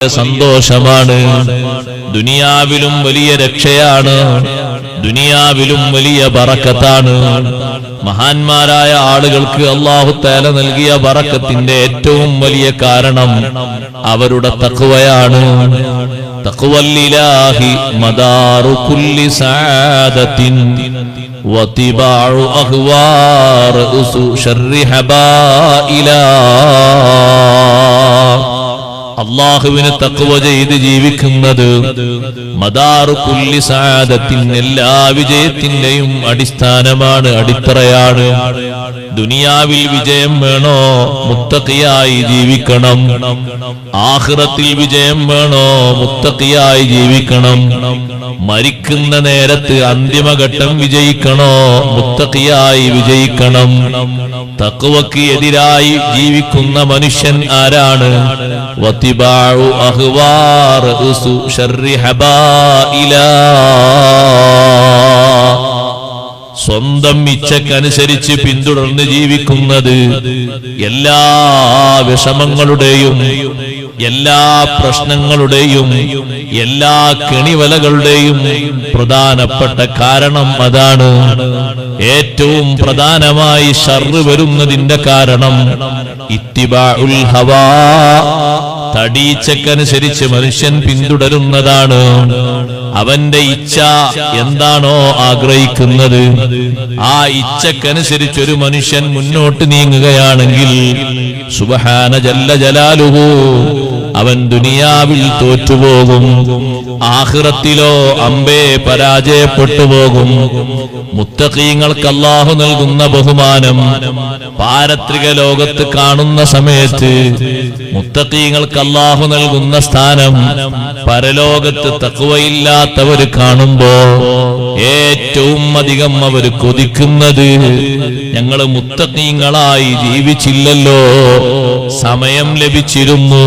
സന്തോഷമാണ്, ദുനിയാവിലും വലിയ രക്ഷയാണ്, ദുനിയാവിലും വലിയ ബറക്കത്താണ്. മഹാന്മാരായ ആളുകൾക്ക് അല്ലാഹു തആല നൽകിയ ബറക്കത്തിന്റെ ഏറ്റവും വലിയ കാരണം അവരുടെ തഖ്വയാണ്. തഖ്വല്ലില്ലാഹി മദാറു കുല്ലി സആദത്തിൻ വതിബാഉ അഹ്വാർ ഉസു ശർരി ഹബായിലാ. അല്ലാഹുവിനെ തഖ്വ ചെയ്ത് ജീവിക്കുന്നത് മദാറു കുല്ലി സആദത്തിൻ, എല്ലാ വിജയത്തിന്റെയും അടിസ്ഥാനമാണ്, അടിത്തറയാണ്. ദുനിയാവിൽ വിജയം വേണോ, മുത്തഖിയായി ജീവിക്കണം. ആഖിറത്തിൽ വിജയം വേണോ, മുത്തഖിയായി ജീവിക്കണം. മരിക്കുന്ന നേരത്ത് അന്തിമഘട്ടം വിജയിക്കണോ, മുത്തഖിയായി വിജയിക്കണം. തഖ്വക്ക് എതിരായി ജീവിക്കുന്ന മനുഷ്യൻ ആരാണ്? വതിബാഉ അഹ്വാർ ഉസു ശർരി ഹബായിലാ. സ്വന്തം ഇച്ഛക്കനുസരിച്ച് പിന്തുടർന്ന് ജീവിക്കുന്നത് എല്ലാ വിഷമങ്ങളുടെയും എല്ലാ പ്രശ്നങ്ങളുടെയും എല്ലാ കെണിവലകളുടെയും പ്രധാനപ്പെട്ട കാരണം അതാണ്. ഏറ്റവും പ്രധാനമായി ശർറ് വരുന്നതിന്റെ കാരണം ഇത്തിബാഉൽ ഹവാ, തടീച്ചക്കനുസരിച്ച് മനുഷ്യൻ പിന്തുടരുന്നതാണ്. അവന്റെ ഇച്ഛ എന്താണോ ആഗ്രഹിക്കുന്നത് ആ ഇച്ഛക്കനുസരിച്ച് ഒരു മനുഷ്യൻ മുന്നോട്ട് നീങ്ങുകയാണെങ്കിൽ സുബ്ഹാന ജല്ല ജലാലുഹു, അവൻ ദുനിയാവിൽ തോറ്റുപോകും, ആഖിറത്തിലോ അമ്പേ പരാജയപ്പെട്ടു പോകും. മുത്തഖീങ്ങൾക്ക് അല്ലാഹു നൽകുന്ന ബഹുമാനം പാരത്രിക ലോകത്ത് കാണുന്ന സമയത്ത് മുത്തഖീങ്ങൾക്ക് അല്ലാഹു നൽകുന്ന സ്ഥാനം പരലോകത്ത് തഖ്വയില്ലാത്തവർ കാണുമ്പോ ഏറ്റവും അധികം അവർ കൊതിക്കുന്നത്, ഞങ്ങൾ മുത്തഖീങ്ങളായി ജീവിച്ചില്ലല്ലോ, സമയം ലഭിച്ചിരുന്നു,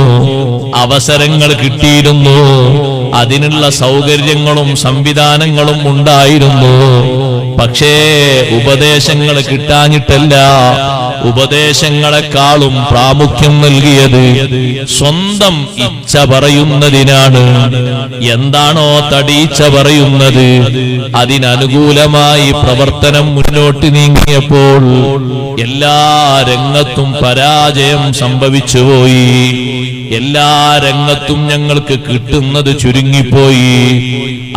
അവസരങ്ങൾ കിട്ടിയിരുന്നു, അതിനുള്ള സൗകര്യങ്ങളും സംവിധാനങ്ങളും ഉണ്ടായിരുന്നു, പക്ഷേ ഉപദേശങ്ങൾ കിട്ടാഞ്ഞിട്ടല്ല, ഉപദേശങ്ങളെക്കാളും പ്രാമുഖ്യം നൽകിയത് സ്വന്തം ഇച്ഛ പറയുന്നതിനാണ്. എന്താണോ തടീച്ച പറയുന്നത് അതിനനുകൂലമായി പ്രവർത്തനം മുന്നോട്ട് നീങ്ങിയപ്പോൾ എല്ലാ രംഗത്തും പരാജയം സംഭവിച്ചുപോയി. എല്ലാ രംഗത്തും ഞങ്ങൾക്ക് കിട്ടുന്നത് ചുരുങ്ങിപ്പോയി.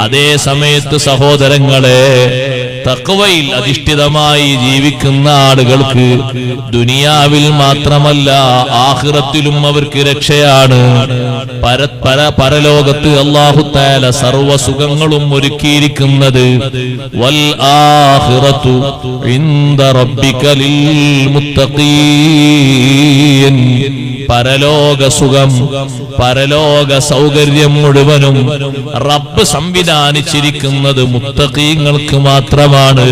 അതേ സമയത്ത് സഹോദരങ്ങളെ, തഖ്വയിൽ അധിഷ്ഠിതമായി ജീവിക്കുന്ന ആളുകൾക്ക് ദുനിയാവിൽ മാത്രമല്ല ആഖിറത്തിലും അവർക്ക് രക്ഷയാണ്. പരലോകത്ത് അല്ലാഹു തആല സർവ്വ സുഖങ്ങളും ഒരുക്കിയിരിക്കുന്നത് വൽ ആഖിറതു ഇൻദ റബ്ബിക ലിൽ മുത്തഖീൻ. പരലോക സുഖം, പരലോക സൗകര്യം മുഴുവനും റബ്ബ് സംവിധാനിച്ചിരിക്കുന്നത് മുത്തഖീങ്ങൾക്ക് മാത്രമാണ്.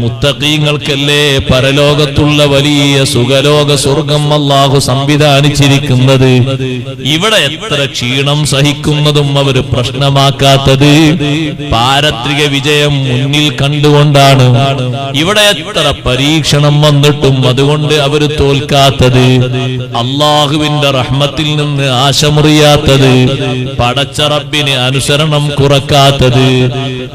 മുത്തഖീങ്ങൾക്കല്ലേ പരലോകത്തുള്ള വലിയ സുഖലോക സ്വർഗം അല്ലാഹു സംവിധാനിച്ചിരിക്കുന്നത്. ഇവിടെ എത്ര ക്ഷീണം സഹിക്കുന്നതും അവർ പ്രശ്നമാക്കാത്തത് പാരത്രിക വിജയം മുന്നിൽ കണ്ടുകൊണ്ടാണ്. ഇവിടെ എത്ര പരീക്ഷണം വന്നിട്ടും അതുകൊണ്ട് അവർ തോൽക്കാത്തത്, അല്ലാഹുവിന്റെ റഹ്മത്തിൽ നിന്ന് ആശമുറിയാത്തത്, പടച്ച റബ്ബിന് അനുസരണം കുറക്കാത്തത്,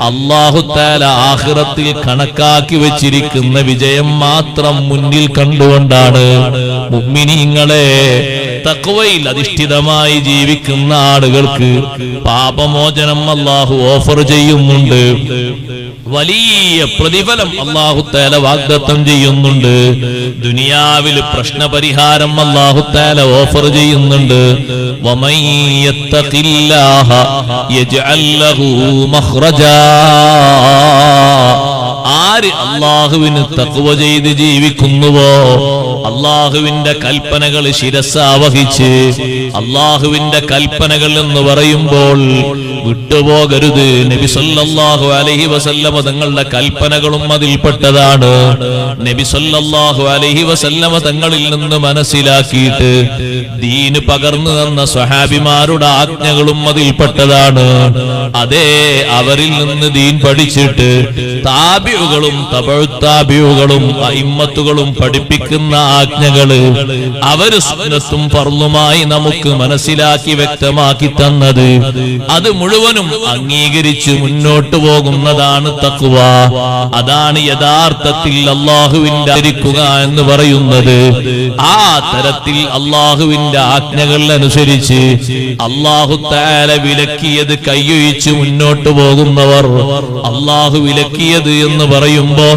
അല്ലാഹു തആല ആഖിറത്തിൽ കണക്കാക്കി വെച്ചിരിക്കുന്ന വിജയം മാത്രം മുന്നിൽ കണ്ടുകൊണ്ടാണ്. മുഅ്മിനീങ്ങളെ, തഖ്വയിൽ അധിഷ്ഠിതമായി ജീവിക്കുന്ന ആളുകൾക്ക് പാപമോചനം അല്ലാഹു ഓഫർ ചെയ്യുന്നുണ്ട്. വലിയ പ്രതിഫലം അല്ലാഹു തആല വാഗ്ദത്തം ചെയ്യുന്നുണ്ട്. ദുനിയാവിൽ പ്രശ്നപരിഹാരം അല്ലാഹു തആല ഓഫർ ചെയ്യുന്നുണ്ട്. വമൻ യത്തഖില്ലാഹ യജ്അൽ ലഹു മഖ്റജാ. ആര് അല്ലാഹുവിന് തഖ്വ ചെയ്ത് ജീവിക്കുന്നുവോ, അല്ലാഹുവിന്റെ കൽപ്പനകൾ ശിരസാവഹിച്ച്, അല്ലാഹുവിന്റെ കൽപ്പനകൾ എന്ന് പറയുമ്പോൾ വിട്ടുപോകരുത്. നബി സല്ലല്ലാഹു അലൈഹി വസല്ലമ തങ്ങളുടെ കൽപ്പനകളും അതിൽപ്പെട്ടതാണ്. നബി സല്ലല്ലാഹു അലൈഹി വസല്ലമ തങ്ങളിൽ നിന്ന് മനസ്സിലാക്കിയിട്ട് ദീന് പകർന്നു തന്ന സ്വഹാബിമാരുടെ ആജ്ഞകളും അതിൽപ്പെട്ടതാണ്. അതേ, അവരിൽ നിന്ന് ദീൻ പഠിച്ചിട്ട് താബിഉകൾ താബിഉകളും തബഉത്താബിഉകളും അഇമ്മത്തുകളും പഠിപ്പിക്കുന്ന ആജ്ഞകള് അവര് സുന്നത്തും ഫർളുമായി നമുക്ക് മനസ്സിലാക്കി വ്യക്തമാക്കി തന്നത് അത് മുഴുവനും അംഗീകരിച്ച് മുന്നോട്ട് പോകുന്നതാണ് തഖ്വ. അതാണ് യഥാർത്ഥത്തിൽ അല്ലാഹുവിന്റെ ആയിരിക്കുക എന്ന് പറയുന്നത്. ആ തരത്തിൽ അല്ലാഹുവിന്റെ ആജ്ഞകൾ അനുസരിച്ച് അല്ലാഹു തആല വിലക്കിയത് കൈയൊഴിച്ച് മുന്നോട്ട് പോകുന്നവർ, അല്ലാഹു വിലക്കിയത് എന്ന് പറയുമ്പോ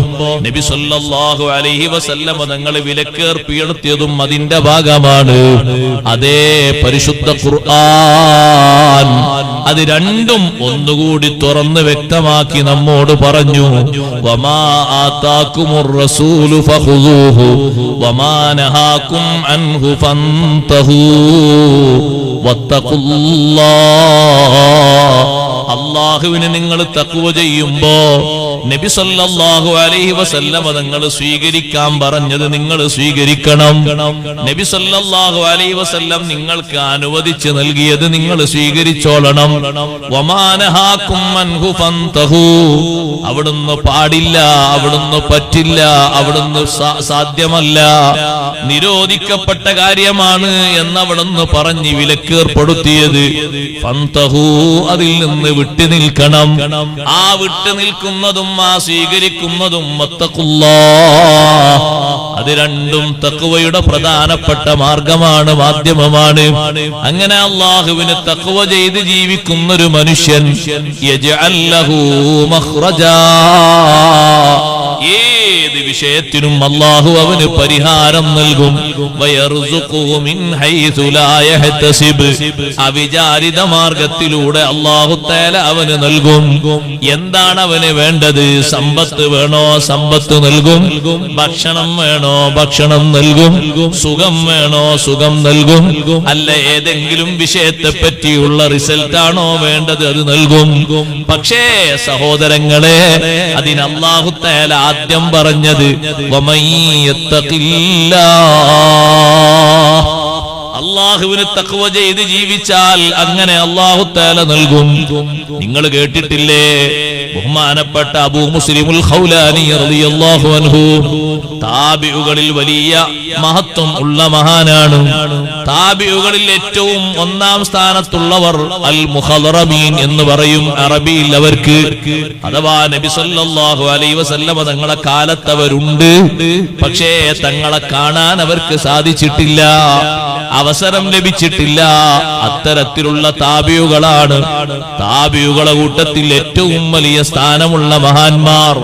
നബി സല്ലല്ലാഹു അലൈഹി വസല്ലം തങ്ങൾ വിലക്കേർപ്പെടുത്തിയതും അതിന്റെ ഭാഗമാണ്. അതേ പരിശുദ്ധ ഖുർആൻ അത് രണ്ടും ഒന്നുകൂടി തുറന്ന് വ്യക്തമാക്കി നമ്മോട് പറഞ്ഞു. വമാ ആതാകുമുർ റസൂലു ഫഖുദൂഹു വമാ നഹാകും അൻഹു ഫന്തഹൂ വത്തഖുല്ലാഹ്. അല്ലാഹുവിനെ നിങ്ങൾ തഖ്വ ചെയ്യുമ്പോ നബി സല്ലല്ലാഹു അലൈഹി വസല്ലം തങ്ങൾ സ്വീകരിക്കാൻ പറഞ്ഞത് നിങ്ങൾ സ്വീകരിക്കണം. നബി സല്ലല്ലാഹു അലൈഹി വസല്ലം നിങ്ങൾക്ക് അനുവദിച്ചു നൽകിയത് നിങ്ങൾ സ്വീകരിച്ചോളണം. വമാ നഹാകും അൻഹു ഫന്തഹൂ. അവിടുന്ന് പാടില്ല, അവിടുന്ന് പറ്റില്ല, അവിടുന്ന് സാധ്യമല്ല, നിരോധിക്കപ്പെട്ട കാര്യമാണ് എന്നവിടുന്ന് പറഞ്ഞ് വിലക്കേർപ്പെടുത്തിയത് ഫന്തഹൂ, അതിൽ നിന്ന് വിട്ടു നിൽക്കണം. ആ വിട്ടു നിൽക്കുന്നതും ആ സ്വീകരിക്കുന്നതും വത്തഖുല്ലാഹ്, അത് രണ്ടും തഖ്വയുടെ പ്രധാനപ്പെട്ട മാർഗമാണ്, മാധ്യമമാണ്. അങ്ങനെ അല്ലാഹുവിനെ തഖ്വ ചെയ്ത് ജീവിക്കുന്ന ഒരു മനുഷ്യൻ യജ്അൽ ലഹു മഖ്റജാ, ഏത് വിഷയത്തിനും അല്ലാഹു അവന് പരിഹാരം നൽകും. വയർസുഖുഹു മിൻ ഹൈസു ലാ യഹ്തസിബ്, അവിചാരിത മാർഗത്തിലൂടെ അല്ലാഹു തആല അവന് നൽകും. എന്താണ് അവന് വേണ്ടത്? സമ്പത്ത് വേണോ? സമ്പത്ത് നൽകും. ഭക്ഷണം വേണോ? ഭക്ഷണം നൽകും. സുഖം വേണോ? സുഖം നൽകും. അല്ല ഏതെങ്കിലും വിഷയത്തെ പറ്റിയുള്ള റിസൾട്ട് ആണോ വേണ്ടത്? അത് നൽകും. പക്ഷേ സഹോദരങ്ങളെ, അതിന് അല്ലാഹു തആല ആദ്യം പറഞ്ഞത് വമൻ യത്തഖില്ലാഹ്, അല്ലാഹുവിനെ തഖ്വ ചെയ്ത് ജീവിച്ചാൽ അങ്ങനെ അല്ലാഹു തആല നൽകും. നിങ്ങൾ കേട്ടിട്ടില്ലേ ബഹുമാനപ്പെട്ട അബൂ മുസ്ലിമുൽ ഖൗലാനി റളിയല്ലാഹു അൻഹു താബിഉകളിൽ വലിയ മഹത്വം ഉള്ള മഹാനാണ്. താബിഉകളിൽ ഏറ്റവും ഒന്നാം സ്ഥാനത്തുള്ളവർ അൽ മുഖദറമീൻ എന്ന് പറയും അറബിയിൽ അവർക്ക്. അഥവാ നബി സല്ലല്ലാഹു അലൈഹി വസല്ലം തങ്ങളെ കാലത്തവരുണ്ട്, പക്ഷേ തങ്ങളെ കാണാൻ അവർക്ക് സാധിച്ചിട്ടില്ല, അവസരം ലഭിച്ചിട്ടില്ല. അത്തരത്തിലുള്ള താബിഉകളാണ്. താബിഉകളെ കൂട്ടത്തിൽ ഏറ്റവും വലിയ സ്ഥാനമുള്ള മഹാന്മാർ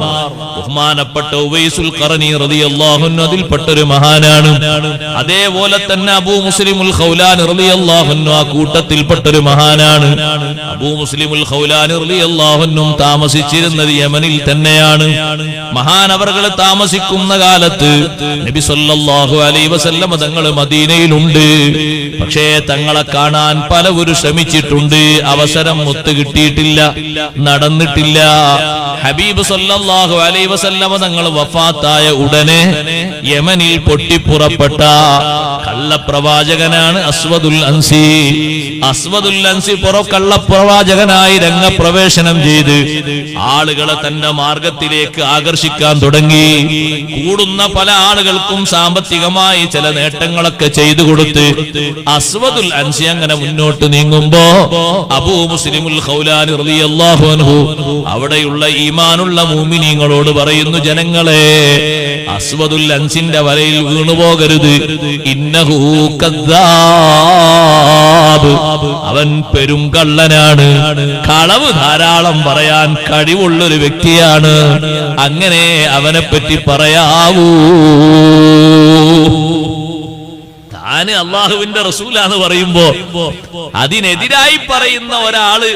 ബഹുമാനപ്പെട്ട ഉവൈസുൽ ഖറനി റളിയല്ലാഹു അൻഹു അതിൽപ്പെട്ട ഒരു മഹാനാണ്. അതേപോലെ തന്നെ അബൂ മുസ്ലിമുൽ ഖൗലാനി റളിയല്ലാഹു അൻഹു ആ കൂട്ടത്തിൽപ്പെട്ട ഒരു മഹാനാണ്. അബൂ മുസ്ലിമുൽ ഖൗലാനി റളിയല്ലാഹു അൻഹു താമസിച്ചിരുന്നത് യമനിൽ തന്നെയാണ്. മഹാനവർകൾ താമസിക്കുന്ന കാലത്ത് നബി സല്ലല്ലാഹു അലൈഹി വസല്ലം തങ്ങൾ മദീനയിലുണ്ട്. പക്ഷേ തങ്ങളെ കാണാൻ പലവരും ശ്രമിച്ചിട്ടുണ്ട്, അവസരം ഒത്തു കിട്ടിയിട്ടില്ല, നടന്നിട്ടില്ല. ഹബീബ് സല്ലല്ലാഹു അലൈഹി വസല്ലം തങ്ങൾ വഫാത്തായ ഉടനെ യമനിൽ പൊട്ടിപ്പുറപ്പെട്ട കള്ളപ്രവാചകനാണ് അസ്വദുൽ അൻസി. അസ്വദുൽ അൻസി കള്ളപ്രവാചകനായി രംഗപ്രവേശനം ചെയ്ത് ആളുകളെ തന്റെ മാർഗത്തിലേക്ക് ആകർഷിക്കാൻ തുടങ്ങി. കൂടുന്ന പല ആളുകൾക്കും സാമ്പത്തികമായി ചില നേട്ടങ്ങളൊക്കെ ചെയ്തു കൊടുത്ത് അസ്വദുൽ അൻസി അങ്ങനെ മുന്നോട്ട് നീങ്ങുമ്പോ അബൂ മുസ്ലിമുൽ ഖൗലാനി റളിയല്ലാഹു അൻഹു അവിടെയുള്ള ഈമാനുള്ള മുഅ്മിനീങ്ങളോട് പറയുന്നു, ജനങ്ങളെ, അസ്വദുൽ അൻസിന്റെ വലയിൽ വീണുപോകരുത്. ഇന്നഹു കദ്ദാബ്, അവൻ പെരും കള്ളനാണ്, കളവ് ധാരാളം പറയാൻ കഴിവുള്ളൊരു വ്യക്തിയാണ്. അങ്ങനെ അവനെ പറ്റി പറയാവൂ. താന് അള്ളാഹുവിന്റെ റസൂലാന്ന് പറയുമ്പോ അതിനെതിരായി പറയുന്ന ഒരാള്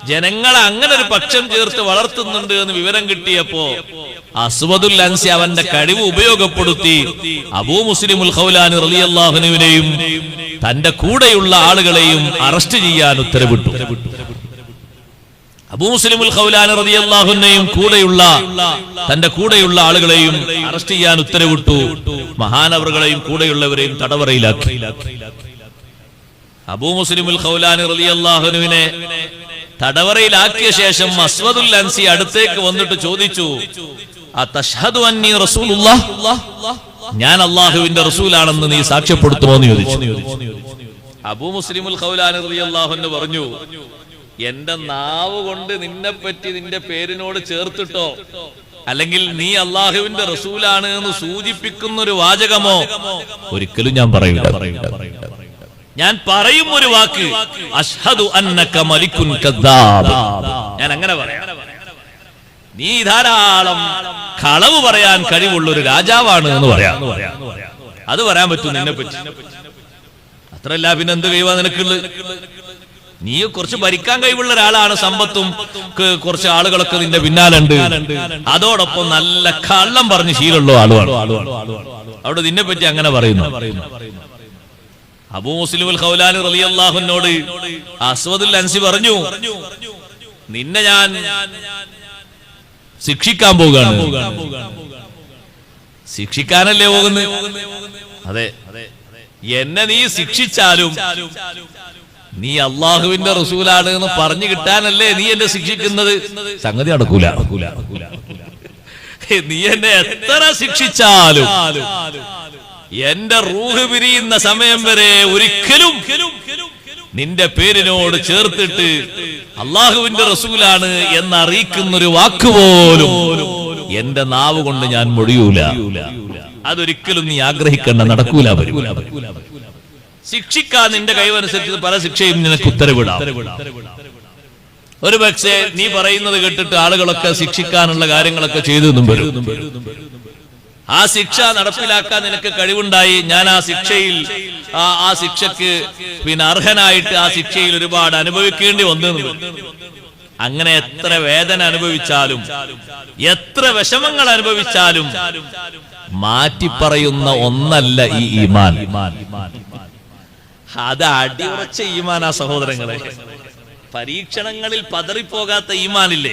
ജനങ്ങളെ അങ്ങനെ ഒരു പക്ഷം ചേർത്ത് വളർത്തുന്നുണ്ട് എന്ന് വിവരം കിട്ടിയപ്പോ അസ്വദുൽ അൻസി അവന്റെ കഴിവ് ഉപയോഗപ്പെടുത്തി അബൂ മുസ്ലിമുൽ ഖൗലാനി റളിയല്ലാഹു അൻഹുവിനെയും തന്റെ കൂടെയുള്ള ആളുകളെയും അറസ്റ്റ് ചെയ്യാൻ ഉത്തരവിട്ടു. അബൂ മുസ്ലിമുൽ ഖൗലാനി റളിയല്ലാഹു അൻഹുവിനെയും തന്റെ കൂടെയുള്ള ആളുകളെയും അറസ്റ്റ് ചെയ്യാൻ ഉത്തരവിട്ടു. മഹാനവറുകളെയും കൂടെയുള്ളവരെയും തടവറയിലാക്കി. അബൂ മുസ്ലിമുൽ ഖൗലാനി റളിയല്ലാഹു അൻഹുവിനെ തടവറയിലാക്കിയ ശേഷം അസ്വദുൽ അൻസി അടുത്തേക്ക് വന്നിട്ട് ചോദിച്ചു, അതശ്ഹദു അന്നി റസൂലുള്ളാഹ്, ഞാൻ അല്ലാഹുവിന്റെ റസൂലാണെന്ന് നീ സാക്ഷ്യപ്പെടുത്തുമോ എന്ന് ചോദിച്ചു. അബൂ മുസ്ലിമുൽ ഖൗലാനി റളിയല്ലാഹു അൻഹു പറഞ്ഞു, എന്റെ നാവ് കൊണ്ട് നിന്നെപ്പറ്റി നിന്റെ പേരിനോട് ചേർത്തിട്ടോ അല്ലെങ്കിൽ നീ അല്ലാഹുവിന്റെ റസൂലാണ് എന്ന് സൂചിപ്പിക്കുന്ന ഒരു വാചകമോ ഒരിക്കലും ഞാൻ പറയില്ല. ഞാൻ പറയും ഒരു വാക്ക്, അശ്ഹദു അന്നക മലിക്കുൻ കദ്ദാബ്, ഞാൻ അങ്ങനെ പറയാം, നീ ധാരാളം കളവ് പറയാൻ കഴിവുള്ള ഒരു രാജാവാണ് എന്ന് പറയാം. അത് പറയാൻ പറ്റൂ നിന്നെ പറ്റി. അത്രല്ല, പിന്നെ എന്ത് കഴിവാ നിനക്കുള്ളത്? നീ കുറച്ച് ഭരിക്കാൻ കഴിവുള്ള ഒരാളാണ്, സമ്പത്തും കുറച്ച് ആളുകളൊക്കെ നിന്റെ പിന്നാലുണ്ട്, അതോടൊപ്പം നല്ല കള്ളം പറഞ്ഞ് ശീലമുള്ള ആളുമാണ്. അവിടെ നിന്നെ പറ്റി അങ്ങനെ പറയുന്നു. അബൂ മുസ്ലിമുൽ ഖൗലാനി റളിയല്ലാഹു അൻഹുനോട് അസ്വദുൽ അൻസി പറഞ്ഞു, നിന്നെ ഞാൻ ശിക്ഷിക്കാൻ പോവുകയാണ്. ശിക്ഷിക്കാനല്ലേ പോകുന്നത്? അതെ, എന്നെ നീ ശിക്ഷിച്ചാലും നീ അള്ളാഹുവിന്റെ റസൂലാണ് എന്ന് പറഞ്ഞു കിട്ടാനല്ലേ നീ എന്നെ ശിക്ഷിക്കുന്നത്. സംഗതി നടക്കൂല. നീ എന്നെ എത്ര ശിക്ഷിച്ചാലും എന്റെ റൂഹ് പിരിയുന്ന സമയം വരെ ഒരിക്കലും നിന്റെ പേരിനോട് ചേർത്തിട്ട് അള്ളാഹുവിന്റെ റസൂലാണ് എന്നറിയിക്കുന്നൊരു വാക്കുപോലും എന്റെ നാവ് കൊണ്ട് ഞാൻ മൊഴിയൂല. അതൊരിക്കലും നീ ആഗ്രഹിക്കേണ്ട, നടക്കൂല. ശിക്ഷിക്കാൻ നിന്റെ കഴിവനുസരിച്ച് പല ശിക്ഷയും നിനക്ക് ഉത്തരവിടാം. ഒരു പക്ഷേ നീ പറയുന്നത് കേട്ടിട്ട് ആളുകളൊക്കെ ശിക്ഷിക്കാനുള്ള കാര്യങ്ങളൊക്കെ ചെയ്തെന്നും വരും. ആ ശിക്ഷ നടപ്പിലാക്കാൻ നിനക്ക് കഴിവുണ്ടായി, ഞാൻ ആ ശിക്ഷയിൽ ആ ശിക്ഷക്ക് പിന്നെ അർഹനായിട്ട് ആ ശിക്ഷയിൽ ഒരുപാട് അനുഭവിക്കേണ്ടി വന്നു. അങ്ങനെ എത്ര വേദന അനുഭവിച്ചാലും എത്ര വിഷമങ്ങൾ അനുഭവിച്ചാലും മാറ്റിപ്പറയുന്ന ഒന്നല്ല ഈ ഈമാൻ. അത് അടിയുറച്ച ഈമാനാ സഹോദരങ്ങളെ. പരീക്ഷണങ്ങളിൽ പതറിപ്പോകാത്ത ഈമാനില്ലേ,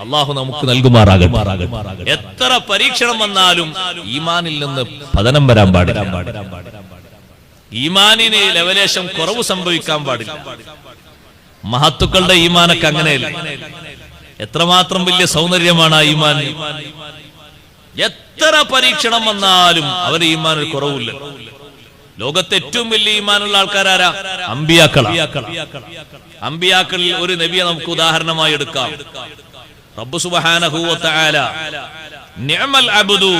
അള്ളാഹു നമുക്ക് നൽകുമാറാകട്ടെ. എത്ര പരീക്ഷണം വന്നാലും ഈമാനിൽ നിന്ന് പതനം വരാൻ പാടില്ല. ഈമാനിന് ലവലേശം കുറവ് സംഭവിക്കാൻ പാടില്ല. മഹത്തുക്കളുടെ ഈമാനൊക്കെ അങ്ങനെയല്ല. എത്രമാത്രം വലിയ സൗന്ദര്യമാണ് ആ ഈമാൻ. എത്ര പരീക്ഷണം വന്നാലും അവരുടെ ഈമാനിൽ കുറവില്ല. ലോകത്തെ ഏറ്റവും വലിയ ഈമാനുള്ള ആൾക്കാരാരാ? അമ്പിയാക്കളിൽ ഒരു നബിയെ നമുക്ക് ഉദാഹരണമായി എടുക്കാം. റബ്ബ് സുബ്ഹാനഹു വ തആല നിഅമൽ അബ്ദു,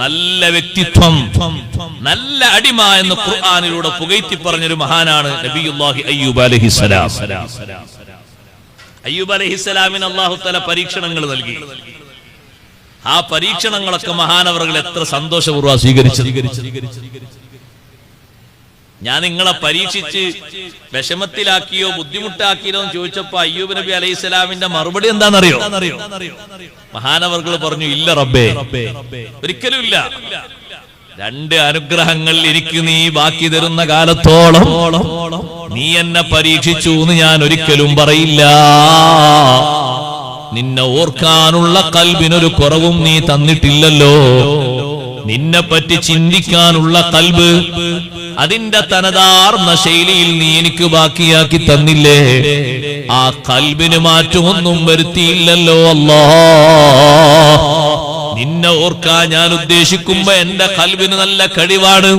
നല്ല വ്യക്തിത്വം, നല്ല അടിമ എന്ന് ഖുർആനിലൂടെ പുകഴ്ത്തി പറഞ്ഞൊരു മഹാനാണ് നബിയുല്ലാഹി അയ്യൂബ് അലൈഹിസ്സലാം. അയ്യൂബ് അലൈഹിസ്സലാമിന് അല്ലാഹു തആല പരീക്ഷണങ്ങൾ നൽകി. ആ പരീക്ഷണങ്ങളൊക്കെ മഹാനവറുകൾ എത്ര സന്തോഷപൂർവ്വം സ്വീകരിച്ചു. ഞാൻ നിങ്ങളെ പരീക്ഷിച്ച് വിഷമത്തിലാക്കിയോ ബുദ്ധിമുട്ടാക്കിയോ എന്ന് ചോദിച്ചപ്പോ അയ്യൂബ് നബി അലൈഹിസ്സലാമിന്റെ മറുപടി എന്താണെന്നറിയോ? മഹാനവർകൾ പറഞ്ഞു, ഇല്ല റബ്ബേ, ഒരിക്കലും ഇല്ല. രണ്ട് അനുഗ്രഹങ്ങൾ എനിക്ക് നീ ബാക്കി തരുന്ന കാലത്തോളം നീ എന്നെ പരീക്ഷിച്ചു എന്ന് ഞാൻ ഒരിക്കലും പറയില്ല. നിന്നെ ഓർക്കാനുള്ള കൽബിനൊരു കുറവും നീ തന്നിട്ടില്ലല്ലോ. നിന്നെ പറ്റി ചിന്തിക്കാനുള്ള കൽബ്, അതിന്റെ തനതാർന്ന ശൈലിയിൽ നീ എനിക്ക് ബാക്കിയാക്കി തന്നില്ലേ. ആ കൽബിന് മാറ്റമൊന്നും വരുത്തിയില്ലല്ലോ അല്ലാഹ്. നിന്നെ ഓർക്കാൻ ഞാൻ ഉദ്ദേശിക്കുമ്പോ എന്റെ കൽബിന് നല്ല കഴിവാണ്.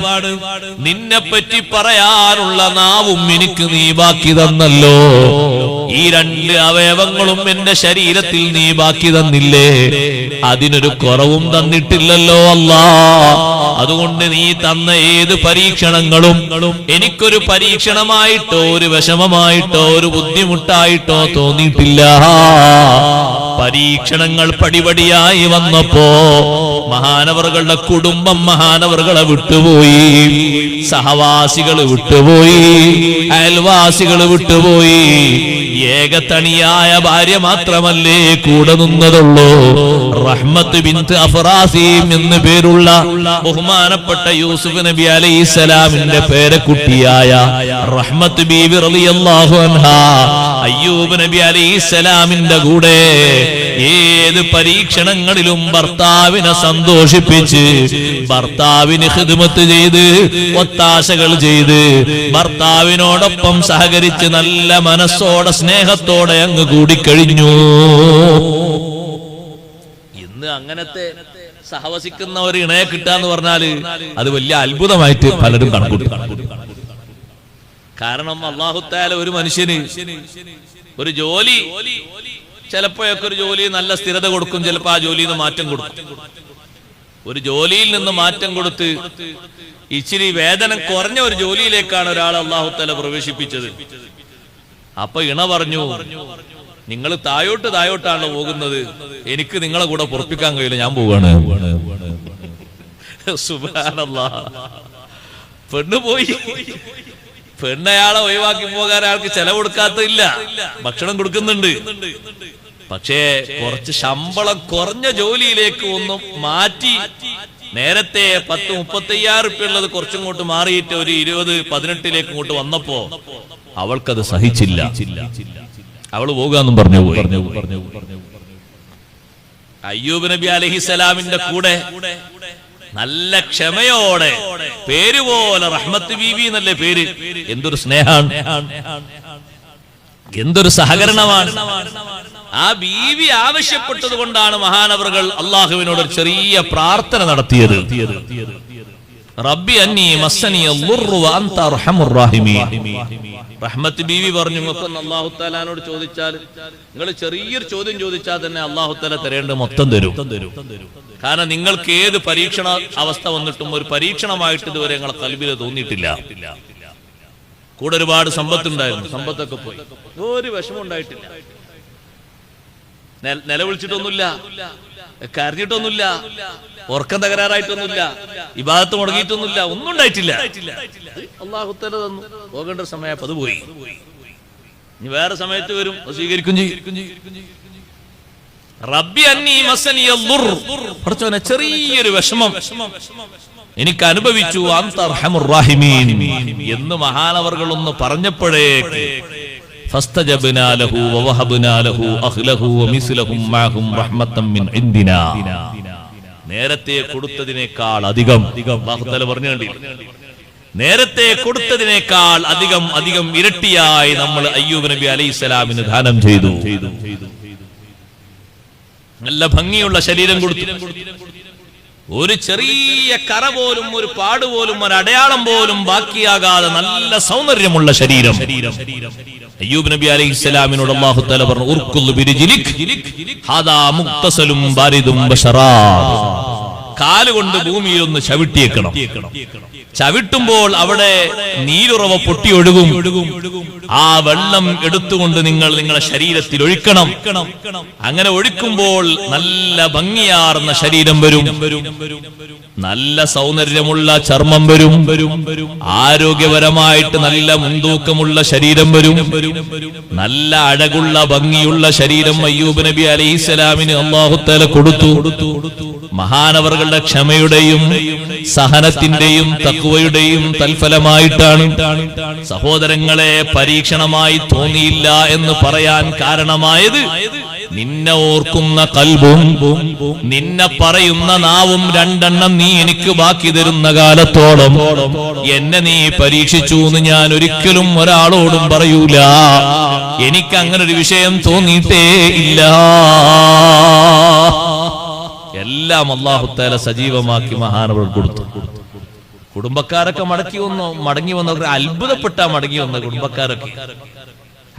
നിന്നെ പറ്റി പറയാനുള്ള നാവും എനിക്ക് നീ ബാക്കി തന്നല്ലോ. ഈ രണ്ട് അവയവങ്ങളും എന്റെ ശരീരത്തിൽ നീ ബാക്കി തന്നില്ലേ. അതിനൊരു കുറവും തന്നിട്ടില്ലല്ലോ അല്ലാഹ്. അതുകൊണ്ട് നീ തന്ന ഏത് പരീക്ഷണങ്ങളും എനിക്കൊരു പരീക്ഷണമായിട്ടോ ഒരു വിഷമമായിട്ടോ ഒരു ബുദ്ധിമുട്ടായിട്ടോ തോന്നിയിട്ടില്ല. പരീക്ഷണങ്ങൾ പടിപടിയായി വന്നപ്പോ മഹാനവറുകളുടെ കുടുംബം മഹാനവറുകളെ വിട്ടുപോയി, സഹവാസികൾ വിട്ടുപോയി, അയൽവാസികൾ വിട്ടുപോയി. ഏകതണിയായ ഭാര്യ മാത്രമല്ലേ കൂടെ നിന്നതുള്ളൂ. റഹ്മത്ത് ബിൻത് അഫ്റാസീം എന്ന് പേരുള്ള ബഹുമാനപ്പെട്ട യൂസുഫ് നബി അലൈഹിസ്സലാമിന്റെ പേരക്കുട്ടിയായ റഹ്മത്ത് ബീവി റളിയല്ലാഹു അൻഹാ അയ്യൂബ് നബി അലൈഹിസ്സലാമിന്റെ കൂടെ ഏത് പരീക്ഷണങ്ങളിലും ഭർത്താവിനെ സന്തോഷിപ്പിച്ച്, ഭർത്താവിന് ഖിദ്മത്ത് ചെയ്ത്, ഒത്താശകൾ ചെയ്ത്, ഭർത്താവിനോടൊപ്പം സഹകരിച്ച് നല്ല മനസ്സോടെ സ്നേഹത്തോടെ അങ്ങ് കൂടിക്കഴിഞ്ഞു. ഇന്ന് അങ്ങനത്തെ സഹവസിക്കുന്ന ഒരു ഇണയെ കിട്ടാന്ന് പറഞ്ഞാല് അത് വലിയ അത്ഭുതമായിട്ട് പലരും കണക്കൂട്ടും. കാരണം അല്ലാഹു തആല ഒരു മനുഷ്യന് ഒരു ജോലി, ചിലപ്പോഴൊക്കെ ഒരു ജോലി നല്ല സ്ഥിരത കൊടുക്കും, ചിലപ്പോ ആ ജോലിയിൽ നിന്ന് മാറ്റം കൊടുക്കും. ഒരു ജോലിയിൽ നിന്ന് മാറ്റം കൊടുത്ത് ഇച്ചിരി വേതനം കുറഞ്ഞ ഒരു ജോലിയിലേക്കാണ് ഒരാൾ അല്ലാഹു തആല പ്രവേശിപ്പിച്ചത്. അപ്പൊ ഇണ പറഞ്ഞു, നിങ്ങൾ താഴോട്ടാണല്ലോ പോകുന്നത്, എനിക്ക് നിങ്ങളെ കൂടെ പൊറപ്പിക്കാൻ കഴിയില്ല, ഞാൻ പോവാണ്. സുബ്ഹാനല്ലാഹ്. പെണ്ണ് പോയി. പെണ്ണയാളെ ഒഴിവാക്കി പോകാൻ അയാൾക്ക് ചെലവ് കൊടുക്കാത്തില്ല, ഭക്ഷണം കൊടുക്കുന്നുണ്ട്. പക്ഷേ കുറച്ച് ശമ്പളം കുറഞ്ഞ ജോലിയിലേക്ക് ഒന്നും മാറ്റി, നേരത്തെ 10-35 റുപ്യ ഉള്ളത് കുറച്ചിങ്ങോട്ട് മാറിയിട്ട് ഒരു 20-18 ഇങ്ങോട്ട് വന്നപ്പോ അവൾക്കത് സഹിച്ചില്ല. അവള് പോകാന്നും പറഞ്ഞു. അയ്യൂബ് നബി അലൈഹിസ്സലാമിന്റെ കൂടെ നല്ല ക്ഷമയോടെ, പേരുപോലെ റഹ്മത്ത് ബീവി എന്നല്ലേ പേര്, എന്തൊരു സ്നേഹാണ്, എന്തൊരു സഹകരണമാണ്. ആ ബീവി ആവശ്യപ്പെട്ടത് കൊണ്ടാണ് മഹാനവറുകൾ അള്ളാഹുവിനോട് ഒരു ചെറിയ പ്രാർത്ഥന നടത്തിയത്. റബ്ബി അന്നി മസ്സനി അൽദുർറു വഅൻത അർഹമുർ റഹീമീൻ. റഹ്മത്ത് ബീവി പറഞ്ഞു, നിങ്ങൾക്കൊന്ന് അല്ലാഹു തആലാനോട് ചോദിച്ചാൽ, നിങ്ങൾ ചെറിയൊരു ചോദ്യം ചോദിച്ചാൽ തന്നെ അല്ലാഹു തആല തരേണ്ടത് മൊത്തം തരും. കാരണം നിങ്ങൾക്ക് ഏത് പരീക്ഷണ അവസ്ഥ വന്നിട്ടും ഒരു പരീക്ഷണമായിട്ട് ഇതുവരെ നിങ്ങളെ ഖൽബിൽ തോന്നിയിട്ടില്ല. കൂടെ ഒരുപാട് സമ്പത്തുണ്ടായിരുന്നു, സമ്പത്തൊക്കെ പോയി, ഒരു വിഷമം ഉണ്ടായിട്ടില്ല. നിലവിളിച്ചിട്ടൊന്നുമില്ല, കരഞ്ഞിട്ടൊന്നുമില്ല, ഉറക്കം തകരാറായിട്ടൊന്നുമില്ല, ഇബാദത്ത് മുടങ്ങിയിട്ടൊന്നുമില്ല, ഒന്നും ഉണ്ടായിട്ടില്ല. അല്ലാഹു തആല തന്നു. പോകേണ്ട സമയത്ത് അത് പോയി. ഇനി വേറെ സമയത്ത് വരും, സ്വീകരിക്കും ചെയ്യും. റബ്ബി അന്നി മസ്സനി അൽദുർ. പടച്ചോനെ, ചെറിയൊരു വിഷമം എനിക്ക് അനുഭവിച്ചു, അൻത അർഹമുർ റഹീമീൻ എന്ന് മഹാനവർകളൊന്ന് പറഞ്ഞപ്പോഴേക്ക് ഫസ്തജബ്നാ ലഹു വവഹബ്നാ ലഹു അഹ്ലഹു വമിസ്ലഹും മഅഹും റഹ്മത്തൻ മിൻ ഇൻദിനാ. നേരത്തെ കൊടുത്തതിനേക്കാൾ അധികം അല്ലാഹു തആല പറഞ്ഞിട്ടുണ്ട്. നേരത്തെ കൊടുത്തതിനേക്കാൾ അധികം ഇരട്ടിയായി നമ്മൾ അയ്യൂബ് നബി അലൈഹിസ്സലാമിന് ദാനം ചെയ്തു. നല്ല ഭംഗിയുള്ള ശരീരം കൊടുത്തു. ഒരു ചെറിയ കറ പോലും, ഒരു പാട് പോലും, ഒരു അടയാളം പോലും ബാക്കിയാകാതെ നല്ല സൗന്ദര്യമുള്ള ശരീരം. അയ്യൂബ് നബി അലൈഹിസ്സലാമിനോട് അല്ലാഹു തആല പറഞ്ഞു, ഉർകുൽ ബിരിജ്ലിക് ഹാദാ മുഗ്തസലും ബാരിദും ബശറാബ്. കാലുകൊണ്ട് ഭൂമിയിൽ ഒന്ന് ചവിട്ടിയേക്കണം. ചവിട്ടുമ്പോൾ അവിടെ നീരുറവ പൊട്ടിയൊഴുകും. ആ വെള്ളം എടുത്തുകൊണ്ട് നിങ്ങളെ ശരീരത്തിൽ ഒഴിക്കണം. അങ്ങനെ ഒഴിക്കുമ്പോൾ നല്ല ഭംഗിയാർന്ന ശരീരം വരും, നല്ല സൗന്ദര്യമുള്ള ചർമ്മം വരും, ആരോഗ്യപരമായിട്ട് നല്ല മുൻതൂക്കമുള്ള ശരീരം വരും, നല്ല അഴകുള്ള ഭംഗിയുള്ള ശരീരം അയ്യൂബ് നബി അലൈഹിസ്സലാമിന് അല്ലാഹു തആല കൊടുത്തു. മഹാനവറുകളുടെ ക്ഷമയുടെയും സഹനത്തിന്റെയും തഖ്വയുടെയും തൽഫലമായിട്ടാണ്. സഹോദരങ്ങളെ, പരീക്ഷണമായി തോന്നിയില്ല എന്ന് പറയാൻ കാരണമായത് നിന്നെ ഓർക്കുന്ന കൽബും നിന്നെ പറയുന്ന നാവും രണ്ടെണ്ണം നീ എനിക്ക് ബാക്കി തരുന്ന കാലത്തോളം എന്നെ നീ പരീക്ഷിച്ചു എന്ന് ഞാൻ ഒരിക്കലും ഒരാളോടും പറയൂല. എനിക്ക് അങ്ങനൊരു വിഷയം തോന്നിയിട്ടേ ഇല്ല. എല്ലാം അല്ലാഹു തആല സജീവമാക്കി മഹാനവർ കൊടുത്തു. കുടുംബക്കാരൊക്കെ മടങ്ങി വന്നവർ അത്ഭുതപ്പെട്ടാ മടങ്ങി വന്ന കുടുംബക്കാരൊക്കെ,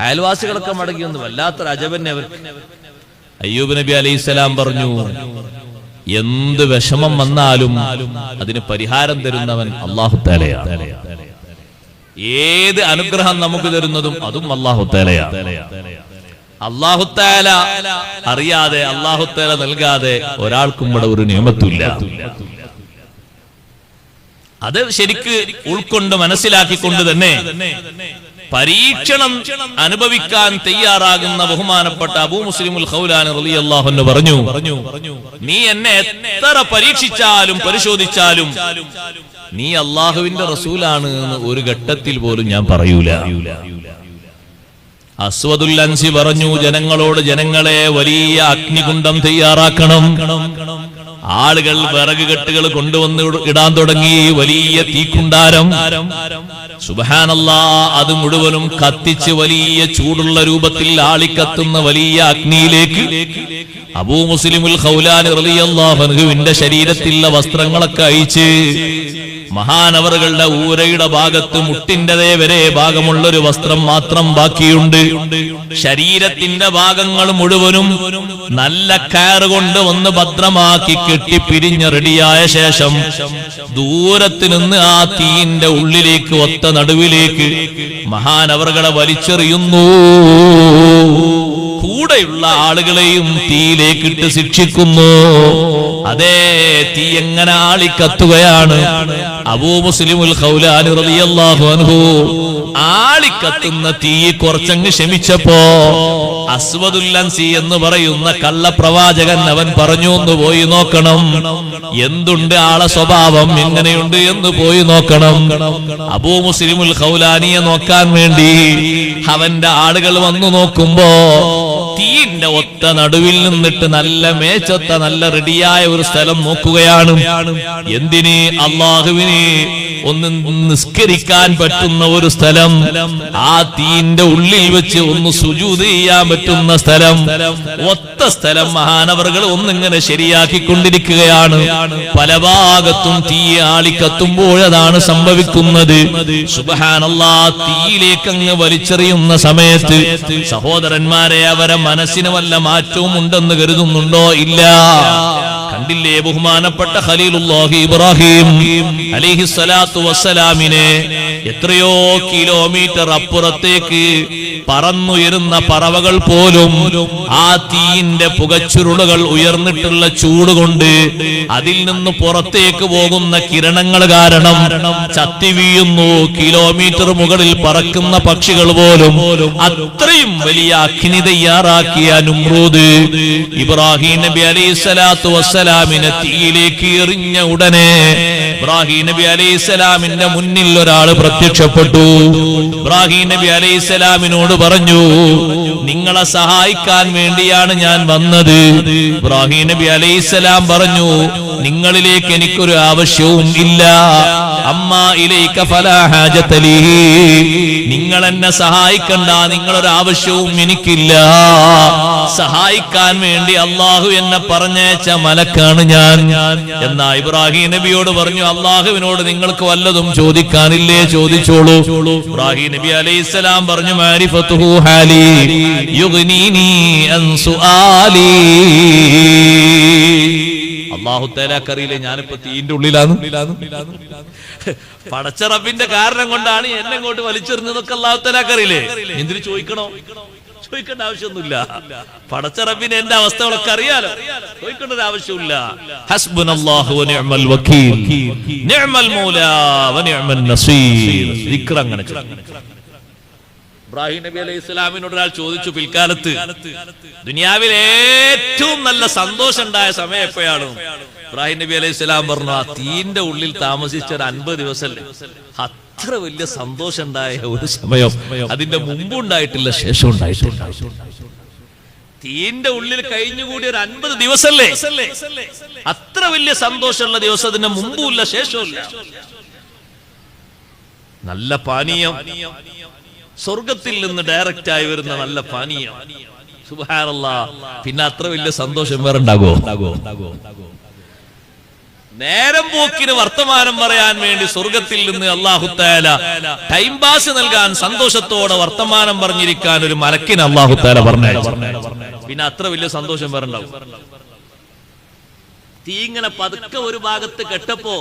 അയൽവാസികളൊക്കെ മടങ്ങി വന്നു. വല്ലാത്തൊരു അജബന്നെ അവർ. അയ്യൂബ് നബി അലൈഹിസ്സലാം പറഞ്ഞു, എന്ത് വിഷമം വന്നാലും അതിന് പരിഹാരം തരുന്നവൻ അല്ലാഹു തആലയാണ്. ഏത് അനുഗ്രഹം നമുക്ക് തരുന്നതും അതും അല്ലാഹു തആലയാണ്. അല്ലാഹു തആല അറിയാതെ, അല്ലാഹു തആല നൽകാതെ ഒരാൾക്കും ഇവിടെ ഒരു നിയമത്തുമില്ല. അത് ശരിക്ക് ഉൾക്കൊണ്ട് മനസ്സിലാക്കിക്കൊണ്ട് തന്നെ പരീക്ഷണം അനുഭവിക്കാൻ തയ്യാറാകുന്ന ബഹുമാനപ്പെട്ട അബൂ മുസ്ലിമുൽ ഖൗലാനി റളിയല്ലാഹു അൻഹു പറഞ്ഞു, നീ എന്നെ എത്ര പരീക്ഷിച്ചാലും പരിശോധിച്ചാലും നീ അല്ലാഹുവിന്റെ റസൂലാണ് എന്ന് ഒരു ഘട്ടത്തിൽ പോലും ഞാൻ പറയൂല. അസ്വദുൽ അൻസി പറഞ്ഞു, ജനങ്ങളെ വലിയ അഗ്നികുണ്ഡം തയ്യാറാക്കണം. ആളുകൾ വിറക് കെട്ടുകൾ കൊണ്ടുവന്ന് ഇടാൻ തുടങ്ങി, വലിയ തീക്കുണ്ടാരം. സുബ്ഹാനല്ലാഹ്, അത് മുഴുവനും കത്തിച്ച് വലിയ ചൂടുള്ള രൂപത്തിൽ ആളിക്കത്തുന്ന വലിയ അഗ്നിയിലേക്ക് അബൂ മുസ്ലിമുൽ ഖൗലാനി റളിയല്ലാഹു അൻഹുവിന്റെ ശരീരത്തിലുള്ള വസ്ത്രങ്ങളൊക്കെ അഴിച്ച് മഹാനവറുകളുടെ ഊരയുടെ ഭാഗത്ത് മുട്ടിന്റെ വരെ ഭാഗമുള്ളൊരു വസ്ത്രം മാത്രം ബാക്കിയുണ്ട്. ശരീരത്തിന്റെ ഭാഗങ്ങൾ മുഴുവനും നല്ല കയറ് കൊണ്ട് ഒന്ന് ഭദ്രമാക്കി കെട്ടി പിരിഞ്ഞ് റെഡിയായ ശേഷം ദൂരത്ത് നിന്ന് ആ തീയിന്റെ ഉള്ളിലേക്ക് ഒത്ത നടുവിലേക്ക് മഹാനവറുകളെ വലിച്ചെറിയുന്നു. കൂടെയുള്ള ആളുകളെയും തീയിലേക്കിട്ട് ശിക്ഷിക്കുന്നു. അതേ തീ എങ്ങനെ ആളിക്കത്തുകയാണ്. അബൂ മുസ്ലിമുൽ ഖൗലാനി റളിയല്ലാഹു അൻഹു ആളിക്കത്തുന്ന തീ കുറച്ചങ്ങ് ശമിച്ചപ്പോ അസ്വദുൽ അൻസി എന്ന് പറയുന്ന കള്ളപ്രവാചകൻ അവൻ പറഞ്ഞു, ഒന്ന് പോയി നോക്കണം, എന്തുണ്ട് ആളെ സ്വഭാവം എങ്ങനെയുണ്ട് എന്ന് പോയി നോക്കണം. അബൂ മുസ്ലിമുൽ ഖൗലാനിയെ നോക്കാൻ വേണ്ടി അവന്റെ ആളുകൾ വന്നു നോക്കുമ്പോ തീന്റെ ഒത്ത നടുവിൽ നിന്നിട്ട് നല്ല മേച്ചൊത്ത നല്ല റെഡിയായ ഒരു സ്ഥലം നോക്കുകയാണ്. എന്തിന്? അള്ളാഹുവിന് ഒന്ന് നിസ്കരിക്കാൻ പറ്റുന്ന ഒരു സ്ഥലം, ആ തീന്റെ ഉള്ളിൽ വെച്ച് ഒന്ന് സുജൂദ് ചെയ്യാൻ പറ്റുന്ന സ്ഥലം, ഒത്ത സ്ഥലം മഹാനവറുകൾ ഒന്നിങ്ങനെ ശരിയാക്കിക്കൊണ്ടിരിക്കുകയാണ്. പല ഭാഗത്തും തീ ആളിക്കത്തുമ്പോഴതാണ് സംഭവിക്കുന്നത്. സുബ്ഹാനല്ലാഹ്, തീയിലേക്ക് അങ്ങ് വലിച്ചെറിയുന്ന സമയത്ത് സഹോദരന്മാരെ, അവരെ മനസ്സിന് വല്ല മാറ്റവും ഉണ്ടെന്ന് കരുതുന്നുണ്ടോ? ഇല്ല. കണ്ടില്ലേ, ബഹുമാനപ്പെട്ട ഖലീലുല്ലാഹി ഇബ്രാഹിം അലൈഹിസ്സലാത്തു വസ്സലാമിനെ എത്രയോ കിലോമീറ്റർ അപ്പുറത്തേക്ക് പറന്നുയരുന്ന പറവകൾ പോലും ആ തീയിന്റെ പുകച്ചുരുളുകൾ ഉയർന്നിട്ടുള്ള ചൂടുകൊണ്ട് അതിൽ നിന്ന് പുറത്തേക്ക് പോകുന്ന കിരണങ്ങൾ കാരണം ചത്തി വീഴുന്നു. കിലോമീറ്റർ മുകളിൽ പറക്കുന്ന പക്ഷികൾ പോലും അത്രയും വലിയ അഗ്നി തയ്യാറാക്കിയ നമ്രൂദ് ഇബ്രാഹിം നബി അലൈഹിസ്സലാത്തു വസ്സലാമിനെ തീയിലേക്ക് എറിഞ്ഞ ഉടനെ ഇബ്രാഹിം നബി അലൈഹിസ്സലാമിന്റെ മുന്നിൽ ഒരാൾ പ്രത്യക്ഷപ്പെട്ടു. ഇബ്രാഹിം നബി അലൈഹിസ്സലാമിനോട് പറഞ്ഞു, നിങ്ങളെ സഹായിക്കാൻ വേണ്ടിയാണ് ഞാൻ വന്നത്. ഇബ്രാഹിം നബി അലൈഹിസ്സലാം പറഞ്ഞു, നിങ്ങളിലേക്ക് എനിക്കൊരു ആവശ്യവും ഇല്ല. അമ്മാ ഇലൈക ഫലാ ഹാജത ലീ, നിങ്ങൾ എന്നെ സഹായിക്കണ്ട, നിങ്ങളൊരു ആവശ്യവും എനിക്കില്ല. സഹായിക്കാൻ വേണ്ടി അള്ളാഹു എന്നെ പറഞ്ഞയച്ച മലക്കാണ് ഞാൻ. എന്നാ ഇബ്രാഹിം നബിയോട് പറഞ്ഞു, അള്ളാഹുവിനോട് നിങ്ങൾക്ക് വല്ലതും ചോദിക്കാനില്ലേ? ചോദിച്ചോളൂ. ഇബ്രാഹിം നബി അലൈഹിസ്സലാം പറഞ്ഞു, മാരിഫത്തുഹു ഹാലി യുഗ്നീനി അൻ സുആലി. അല്ലാഹു തആലക്കറിയില്ലേ ഞാനിപ്പോ തീന്റെ ഉള്ളിലാണ്. പടച്ച റബ്ബിന്റെ കാരണം കൊണ്ടാണ് എന്നെ ഇങ്ങോട്ട് വലിച്ചെറിഞ്ഞതൊക്കെ അല്ലാഹു തആലക്കറിയില്ലേ. എന്തിനു ചോദിക്കണോ? ചോദിക്കേണ്ട ആവശ്യമൊന്നുമില്ല. പടച്ച റബ്ബിന് എന്റെ അവസ്ഥകളൊക്കെ അറിയാലോ, ചോദിക്കേണ്ട ഒരു ആവശ്യമില്ല. ഹസ്ബുനല്ലാഹു വനിഅമൽ വകീൽ, നിഅമൽ മൗലാ വനിഅമൻ നസീർ. ദിക്ർ അങ്ങനെ. ഇബ്രാഹിം നബി അലൈഹി സ്വലാമിനോട് ഒരാൾ ചോദിച്ചു, പിൽക്കാലത്ത് ദുനിയാവിൽ ഏറ്റവും നല്ല സന്തോഷം ഉണ്ടായ സമയം എപ്പോഴാണ്? ഇബ്രാഹിം നബി അലൈഹി സ്വലാം പറഞ്ഞു, ആ തീന്റെ ഉള്ളിൽ താമസിച്ച ഒരു 50 ദിവസമല്ലേ, അത്ര വലിയ സന്തോഷം ഉണ്ടായ ഒരു സമയം അതിന്റെ മുമ്പ് ഉണ്ടായിട്ടില്ല, ശേഷം ഉണ്ടായിട്ടില്ല. തീന്റെ ഉള്ളിൽ കഴിഞ്ഞുകൂടി ഒരു 50 ദിവസമല്ലേ, അത്ര വലിയ സന്തോഷമുള്ള ദിവസം അതിന്റെ മുമ്പുമില്ല, ശേഷമില്ല. നല്ല പാനീയം, സ്വർഗത്തിൽ നിന്ന് ഡയറക്റ്റ് ആയി വരുന്ന നല്ല പാനീയം. സുബ്ഹാനല്ലാഹ്, പിന്നെ അത്ര വലിയ സന്തോഷം വേറെ ഉണ്ടാകുമോ? നേരം പോക്കിന് വർത്തമാനം പറയാൻ വേണ്ടി സ്വർഗത്തിൽ നിന്ന് അല്ലാഹു തആല ടൈം പാസ് നൽകാൻ സന്തോഷത്തോടെ വർത്തമാനം പറഞ്ഞിരിക്കാൻ ഒരു മലക്കിനെ അല്ലാഹു തആല പറഞ്ഞു. പിന്നെ അത്ര വലിയ സന്തോഷം വേറെ ഉണ്ടാകും? തീ ഇങ്ങനെ പതുക്കെ ഒരു ഭാഗത്ത് കെട്ടപ്പോ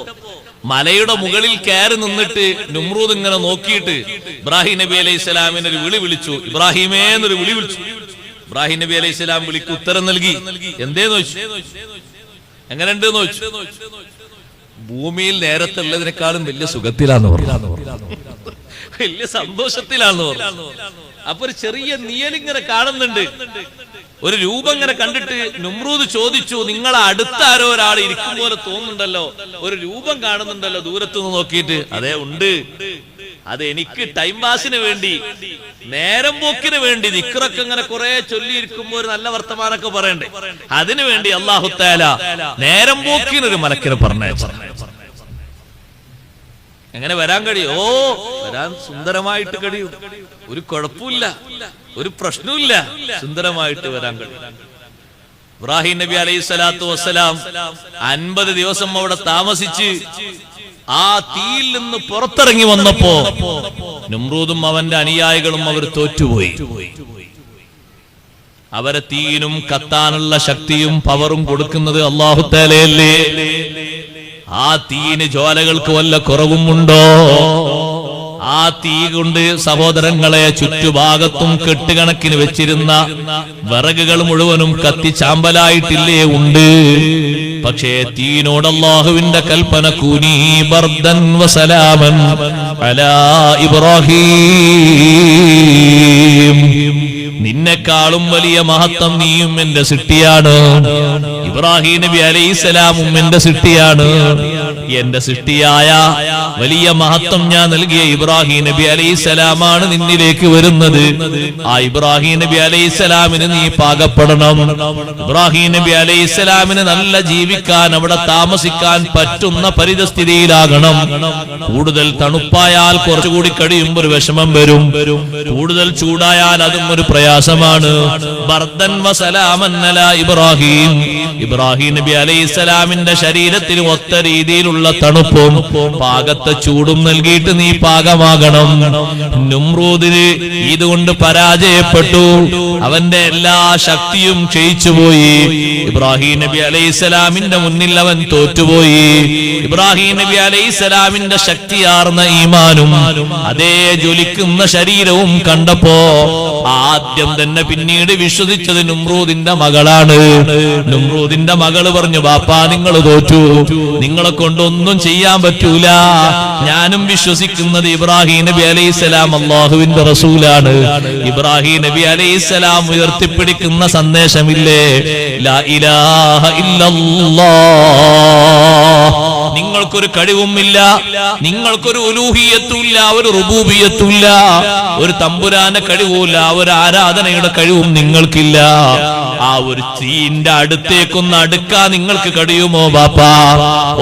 മലയുടെ മുകളിൽ കയറി നിന്നിട്ട് നമ്രൂദ് ഇങ്ങനെ നോക്കിയിട്ട് ഇബ്രാഹിം നബി അലൈഹി സ്വലാമിനെ ഒരു വിളി വിളിച്ചു. ഇബ്രാഹിമേ എന്നൊരു വിളി വിളിച്ചു. ഇബ്രാഹിം നബി അലൈഹി സ്വലാം വിളിക്ക് ഉത്തരം നൽകി. എന്തേന്ന് ചോദിച്ചു, എങ്ങനെയുണ്ട് ചോദിച്ചു. ഭൂമിയിൽ നേരത്തെ ഉള്ളതിനേക്കാളും വലിയ സുഖത്തിലാന്ന് പറഞ്ഞു, വലിയ സന്തോഷത്തിലാന്ന് പറഞ്ഞു. അപ്പൊ ഒരു ചെറിയ നിയലിങ്ങനെ കാണുന്നുണ്ട്, ഒരു രൂപം ഇങ്ങനെ കണ്ടിട്ട് നമ്രൂദ് ചോദിച്ചു, നിങ്ങളെ അടുത്ത ആരോ ഒരാൾ ഇരിക്കും പോലെ തോന്നുന്നുണ്ടല്ലോ, ഒരു രൂപം കാണുന്നുണ്ടല്ലോ ദൂരത്തുനിന്ന് നോക്കിയിട്ട്. അതേ ഉണ്ട്, അത് എനിക്ക് ടൈം പാസിന് വേണ്ടി, നേരം പോക്കിന് വേണ്ടി, ദിക്റൊക്കെ ഇങ്ങനെ കുറെ ചൊല്ലിയിരിക്കുമ്പോ ഒരു നല്ല വർത്തമാനമൊക്കെ പറയണ്ടേ, അതിനു വേണ്ടി അല്ലാഹു തആല നേരം പോക്കിനൊരു മലക്കിനെ പറഞ്ഞയച്ചു. എങ്ങനെ വരാൻ കഴിയും? ഓ, വരാൻ സുന്ദരമായിട്ട് കഴിയും. ഒരു കുഴപ്പമില്ല, ഒരു പ്രശ്നമില്ല, സുന്ദരമായിട്ട് വരാൻ കഴിയും. ഇബ്രാഹിം നബി അലൈഹി സ്വലാത്തു വസ്സലാം 50 ദിവസം അവിടെ താമസിച്ച് ആ തീയിൽ നിന്ന് പുറത്തിറങ്ങി വന്നപ്പോ നമ്രൂദും അവന്റെ അനുയായികളും അവർ തോറ്റുപോയി. അവരെ തീയിനും കത്താനുള്ള ശക്തിയും പവറും കൊടുക്കുന്നത് അല്ലാഹു തആലയല്ലേ. ആ തീയിന് ജ്വാലകൾക്ക് വല്ല കുറവും ഉണ്ടോ? ആ തീ കൊണ്ട് സഹോദരങ്ങളെ ചുറ്റുഭാഗത്തും കെട്ടുകണക്കിന് വെച്ചിരുന്ന വിറകുകൾ മുഴുവനും കത്തി ചാമ്പലായിട്ടില്ലേ? ഉണ്ട്. പക്ഷേ തീയിനോട് അല്ലാഹുവിന്റെ കൽപ്പന കൂനി ബർദൻ വസലാമൻ അലാ ഇബ്രാഹീം, നിന്നെക്കാളും വലിയ മഹത്വം നീയും എന്റെ സൃഷ്ടിയാണ്. ഇബ്രാഹിം നബി അലൈഹിസ്സലാമും എന്റെ സൃഷ്ടിയാണ്. എന്റെ സൃഷ്ടിയായ വലിയ മഹത്വം ഞാൻ നൽകിയ ഇബ്രാഹിം നബി അലൈഹിസ്സലാമാണ് നിന്നിലേക്ക് വരുന്നത്. ആ ഇബ്രാഹിം നബി അലൈഹിസ്സലാമിന് നീ പാകപ്പെടണം. ഇബ്രാഹിം നബി അലൈഹിസ്സലാമിന് നല്ല ജീവിക്കാൻ, അവിടെ താമസിക്കാൻ പറ്റുന്ന പരിതസ്ഥിതിയിലാകണം. കൂടുതൽ തണുപ്പായാൽ കുറച്ചുകൂടി കഴിയുമ്പോൾ ഒരു വിഷമം വരും. കൂടുതൽ ചൂടായാൽ അതും ഒരു പ്രയാസമാണ്. ബർദൻ വസലാമൻ അലാ ഇബ്രാഹിം, ഇബ്രാഹിം നബി അലൈഹിസ്സലാമിന്റെ ശരീരത്തിന് ഒത്ത രീതിയിലുള്ള തണുപ്പും പാകത്തെ ചൂടും നൽകിയിട്ട് നീ പാകമാകണം. നമ്രൂദിന് ഇതുകൊണ്ട് പരാജയപ്പെട്ടു. അവന്റെ എല്ലാ ശക്തിയും ക്ഷയിച്ചുപോയി. ഇബ്രാഹിം നബി അലൈഹിസ്സലാമിന്റെ മുന്നിൽ അവൻ തോറ്റുപോയി. ഇബ്രാഹിം നബി അലൈഹിസ്സലാമിന്റെ ശക്തിയാർന്ന ഈമാനും അതേ ജ്വലിക്കുന്ന ശരീരവും കണ്ടപ്പോ ആദ്യം തന്നെ പിന്നീട് വിശ്വസിച്ചത് നമ്രൂദിന്റെ മകളാണ്. നമ്രൂദിന്റെ മകള് പറഞ്ഞു, ബാപ്പാ നിങ്ങൾ തോറ്റു, നിങ്ങളെ കൊണ്ടൊന്നും ചെയ്യാൻ പറ്റൂല. ഞാനും വിശ്വസിക്കുന്നത് ഇബ്രാഹിം നബി അലൈഹിസ്സലാം അല്ലാഹുവിന്റെ റസൂലാണ്. ഇബ്രാഹിം നബി അലൈഹിസ്സലാം ഉയർത്തിപ്പിടിക്കുന്ന സന്ദേശമില്ലേ, ലാ ഇലാഹ ഇല്ലല്ലാഹ്. നിങ്ങൾക്കൊരു കഴിവുമില്ല, നിങ്ങൾക്കൊരു ഉലൂഹിയത്തുമില്ല, ഒരു റുബൂബിയത്തുമില്ല, ഒരു തമ്പുരാന്റെ കഴിവുമില്ല, ഒരു ആരാധനയുടെ കഴിവും നിങ്ങൾക്കില്ല. ആ ഒരു തീന്റെ അടുത്തേക്കൊന്ന് അടുക്കാൻ നിങ്ങൾക്ക് കഴിയുമോ ബാപ്പാ?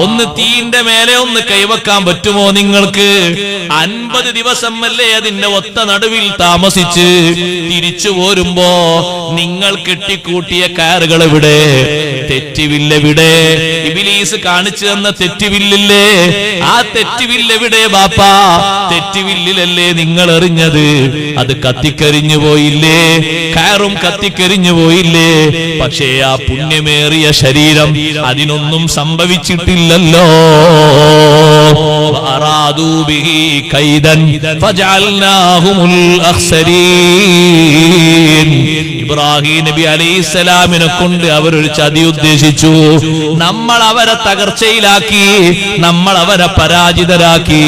ഒന്ന് തീന്റെ മേലെ ഒന്ന് കൈവക്കാൻ പറ്റുമോ നിങ്ങൾക്ക്? 50 ദിവസം അല്ലേ അതിന്റെ ഒത്ത നടുവിൽ താമസിച്ച് തിരിച്ചു പോരുമ്പോ നിങ്ങൾ കെട്ടിക്കൂട്ടിയ കയറുകൾ എവിടെ? തെറ്റുവില്ലെവിടെ? ഇബ്ലീസ് കാണിച്ചു തന്ന തെറ്റുവില്ലേ? ആ തെറ്റുവില്ലെവിടെ ബാപ്പാ? തെറ്റുവില്ലല്ലേ നിങ്ങൾ എറിഞ്ഞത്? അത് കത്തിക്കരിഞ്ഞു പോയില്ലേ? കയറും കത്തിക്കരിഞ്ഞു പോയില്ലേ? പക്ഷേ ആ പുണ്യമേറിയ ശരീരം അതിനൊന്നും സംഭവിച്ചിട്ടില്ലല്ലോ. ഇബ്രാഹിം നബി അലൈഹിസ്സലാമിനെ കൊണ്ട് അവരൊരു ചതി ഉദ്ദേശിച്ചു. നമ്മൾ അവരെ തകർച്ചയിലാക്കി, നമ്മൾ അവരെ പരാജിതരാക്കി.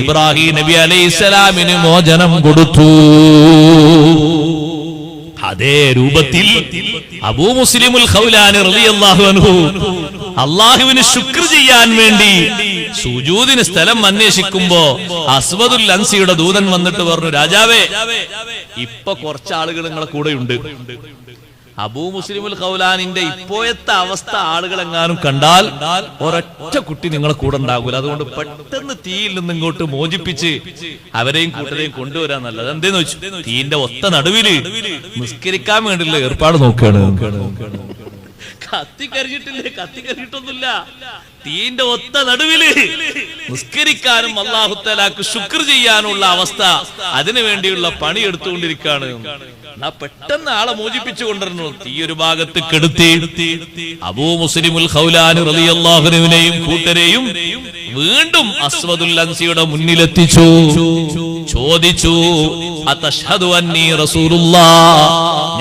ഇബ്രാഹിം നബി അലൈഹിസ്സലാമിന് മോചനം കൊടുത്തു. അതേ രൂപത്തിൽ അബൂ മുസ്ലിമുൽ ഖൗലാനി റളിയല്ലാഹു അൻഹു അല്ലാഹുവിന് ശുക്ർ ചെയ്യാൻ വേണ്ടി സുജൂദിന് സ്ഥലം അന്വേഷിക്കുമ്പോ അസ്വദുൽ അൻസിയുടെ ദൂതൻ വന്നിട്ട് പറഞ്ഞു, രാജാവേ, ഇപ്പൊ കുറച്ച് ആളുകൾ നിങ്ങളെ കൂടെയുണ്ട്. അബൂ മുസ്ലിമുൽ ഖൗലാനിന്റെ ഇപ്പോഴത്തെ അവസ്ഥ ആളുകൾ എങ്ങാനും കണ്ടാൽ ഒരൊറ്റ കുട്ടി നിങ്ങളെ കൂടെ ഉണ്ടാകൂല. അതുകൊണ്ട് പെട്ടെന്ന് തീയിൽ നിന്ന് ഇങ്ങോട്ട് മോചിപ്പിച്ച് അവരെയും കൂട്ടരെയും കൊണ്ടുവരാൻ നല്ലത്. എന്തേന്ന് വെച്ചു, തീന്റെ ഒത്ത നടുവില് നിസ്കരിക്കാൻ വേണ്ടിയുള്ള ഏർപ്പാട് നോക്കുകയാണ്. കത്തിക്കരിഞ്ഞിട്ടില്ലേ? കത്തിക്കരിഞ്ഞിട്ടൊന്നുമില്ല. തീന്റെ ഒത്ത നടുവില് നിസ്കരിക്കാനും അല്ലാഹു തആലാക്ക് ശുക്ർ ചെയ്യാനുള്ള അവസ്ഥ, അതിനു വേണ്ടിയുള്ള പണി എടുത്തുകൊണ്ടിരിക്കുകയാണ്. പെട്ടെന്ന് ആളെ മോചിപ്പിച്ചു കൊണ്ടിരുന്നു. തീ ഒരു ഭാഗത്ത് കെടുത്തി അബൂ മുസ്ലിമുൽ ഖൗലാനി റളിയല്ലാഹു അൻഹുവിനെയും കൂട്ടരെയും വീണ്ടും അസ്വദുൽ അൻസിയുടെ മുന്നിലെത്തിച്ചു. ചോദിച്ചു, അതശ്ഹദു അന്നീ റസൂലുള്ളാഹ്,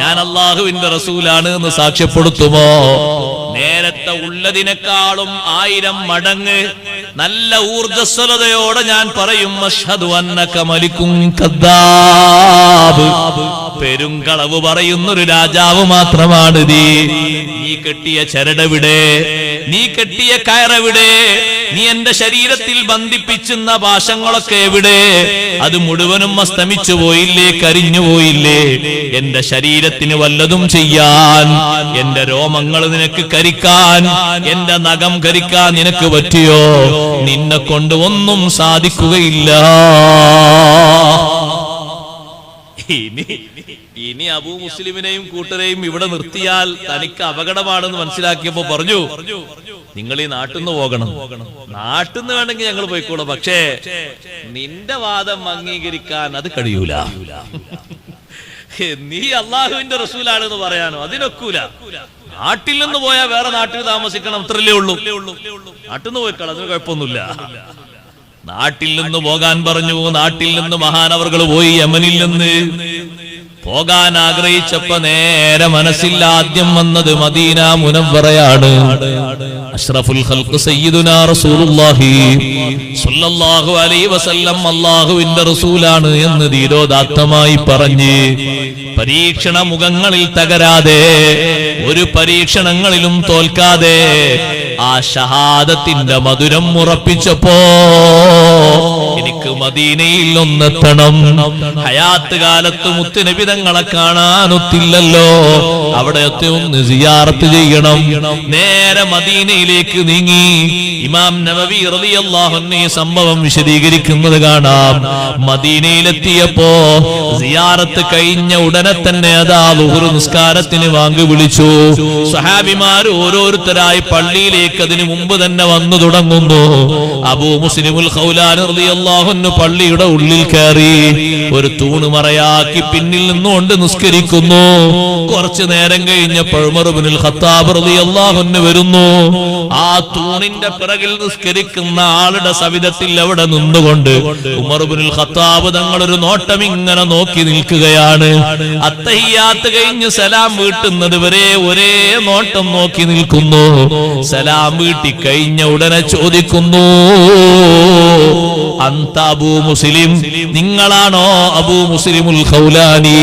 ഞാൻ അല്ലാഹുവിന്റെ റസൂലാണ് എന്ന് സാക്ഷ്യപ്പെടുത്തുമോ? നേരത്തെ ഉള്ളതിനേക്കാളും 1000 മടങ്ങ് നല്ല ഊർജ്ജസ്വലതയോടെ ഞാൻ പറയും, അശ്ഹദു അന്നക മലികുൻ കദ്ദാബ്, പെരുങ്കളവ് പറയുന്നൊരു രാജാവ് മാത്രമാണ് നീ. നീ കെട്ടിയ ചരടെവിടെ? നീ കെട്ടിയ കയറെവിടെ? നീ എന്റെ ശരീരത്തിൽ ബന്ധിപ്പിച്ചുന്ന പാശങ്ങളൊക്കെ എവിടെ? അത് മുഴുവനും അസ്തമിച്ചു പോയില്ലേ, കരിഞ്ഞു പോയില്ലേ? എന്റെ ശരീരത്തിന് വല്ലതും ചെയ്യാൻ, എന്റെ രോമങ്ങൾ നിനക്ക് കരിക്കാൻ, എന്റെ നഖം കരിക്കാൻ നിനക്ക് പറ്റിയോ? നിന്നെ കൊണ്ട് ഒന്നും സാധിക്കുകയില്ല. ഇനി അബൂ മുസ്ലിമിനെയും കൂട്ടരെയും ഇവിടെ നിർത്തിയാൽ തനിക്ക് അപകടമാണെന്ന് മനസ്സിലാക്കിയപ്പോ പറഞ്ഞു, നിങ്ങൾ ഈ നാട്ടിൽ നിന്ന് പോകണം. നാട്ടിൽ നിന്ന് വേണമെങ്കിൽ ഞങ്ങൾ പോയിക്കോളാം, പക്ഷേ നിന്റെ വാദം അംഗീകരിക്കാൻ അത് കഴിയൂല. നീ അള്ളാഹുവിന്റെ റസൂലാണെന്ന് പറയാനോ അതിനൊക്കൂല. നാട്ടിൽ നിന്ന് പോയാൽ വേറെ നാട്ടിൽ താമസിക്കണം, അത്രല്ലേ ഉള്ളൂ. നാട്ടിൽ നിന്ന് പോയിക്കളാം, അതിന് കുഴപ്പമൊന്നുമില്ല. നാട്ടിൽ നിന്ന് പോകാൻ പറഞ്ഞു. നാട്ടിൽ നിന്ന് മഹാനവറുകൾ പോയി. യമനിൽ നിന്ന് പോകാൻ ആഗ്രഹിച്ചപ്പോ നേരെ മനസ്സിൽ ആദ്യം വന്നത് മദീന മുനവ്വറയാണ്. അഷ്റഫുൽ ഖൽഖ് സയ്യിദുനാ റസൂലുള്ളാഹി സ്വല്ലല്ലാഹു അലൈഹി വസല്ലം അല്ലാഹുവിന്റെ റസൂലാണ് എന്ന് ധീരോദാത്തമായി പറഞ്ഞ് പരീക്ഷണ മുഖങ്ങളിൽ തകരാതെ, ഒരു പരീക്ഷണങ്ങളിലും തോൽക്കാതെ ആ ഷഹാദത്തിന്റെ മധുരം ഉറപ്പിച്ചപ്പോ എനിക്ക് മദീനയിൽ ഒന്നെത്തണം. ഹയാത്ത് കാലത്ത് മുത്തുനബി തങ്ങളെ കാണാനൊത്തില്ലല്ലോ, അവിടെ ഒന്ന് സിയാറത്ത് ചെയ്യണം. നേരെ മദീനയിലേക്ക് നീങ്ങി. ഇമാം നവവി റളിയല്ലാഹു അൻഹു ഈ സംഭവം വിശദീകരിക്കുന്നത് കാണാം. മദീനയിലെത്തിയപ്പോ സിയാറത്ത് കഴിഞ്ഞ ഉടനെ തന്നെ അതാ ളുഹർ നിസ്കാരത്തിന് വാങ്ക് വിളിച്ചു. സ്വഹാബിമാർ ഓരോരുത്തരായി പള്ളിയിലേക്ക് അതിനു മുമ്പ് തന്നെ വന്നു തുടങ്ങുന്നു. അബൂ മുസ്ലിമുൽ ഖൗലാനി റളിയല്ലാഹു അൻഹു പള്ളിയുടെ ഉള്ളിൽ കയറി ഒരു തൂണ് മറയാക്കി പിന്നിൽ നിന്നുകൊണ്ട് നിസ്കരിക്കുന്നു. കുറച്ചു നേരം കഴിഞ്ഞപ്പോൾ ഉമർ ഇബ്നുൽ ഖത്താബ് റളിയല്ലാഹു അൻഹു വരുന്നു. ആ തൂണിന്റെ പിറകിൽ നിസ്കരിക്കുന്ന ആളുടെ സവിധത്തിൽ അവിടെ നിന്നുകൊണ്ട് ഉമർ ഇബ്നുൽ ഖത്താബ് തങ്ങൾ ഒരു നോട്ടം ഇങ്ങനെ നോക്കി നിൽക്കുകയാണ്. അത്തഹിയ്യാത്ത് കഴിഞ്ഞ് സലാം വീട്ടുന്നത് വരെ ഒരേ നോട്ടം നോക്കി നിൽക്കുന്നു. സലാം വീട്ടി കഴിഞ്ഞ ഉടനെ ചോദിക്കുന്നു, അന്ത അബൂ മുസ്ലിം, നിങ്ങളാണോ അബൂ മുസ്ലിമുൽ ഖൗലാനി?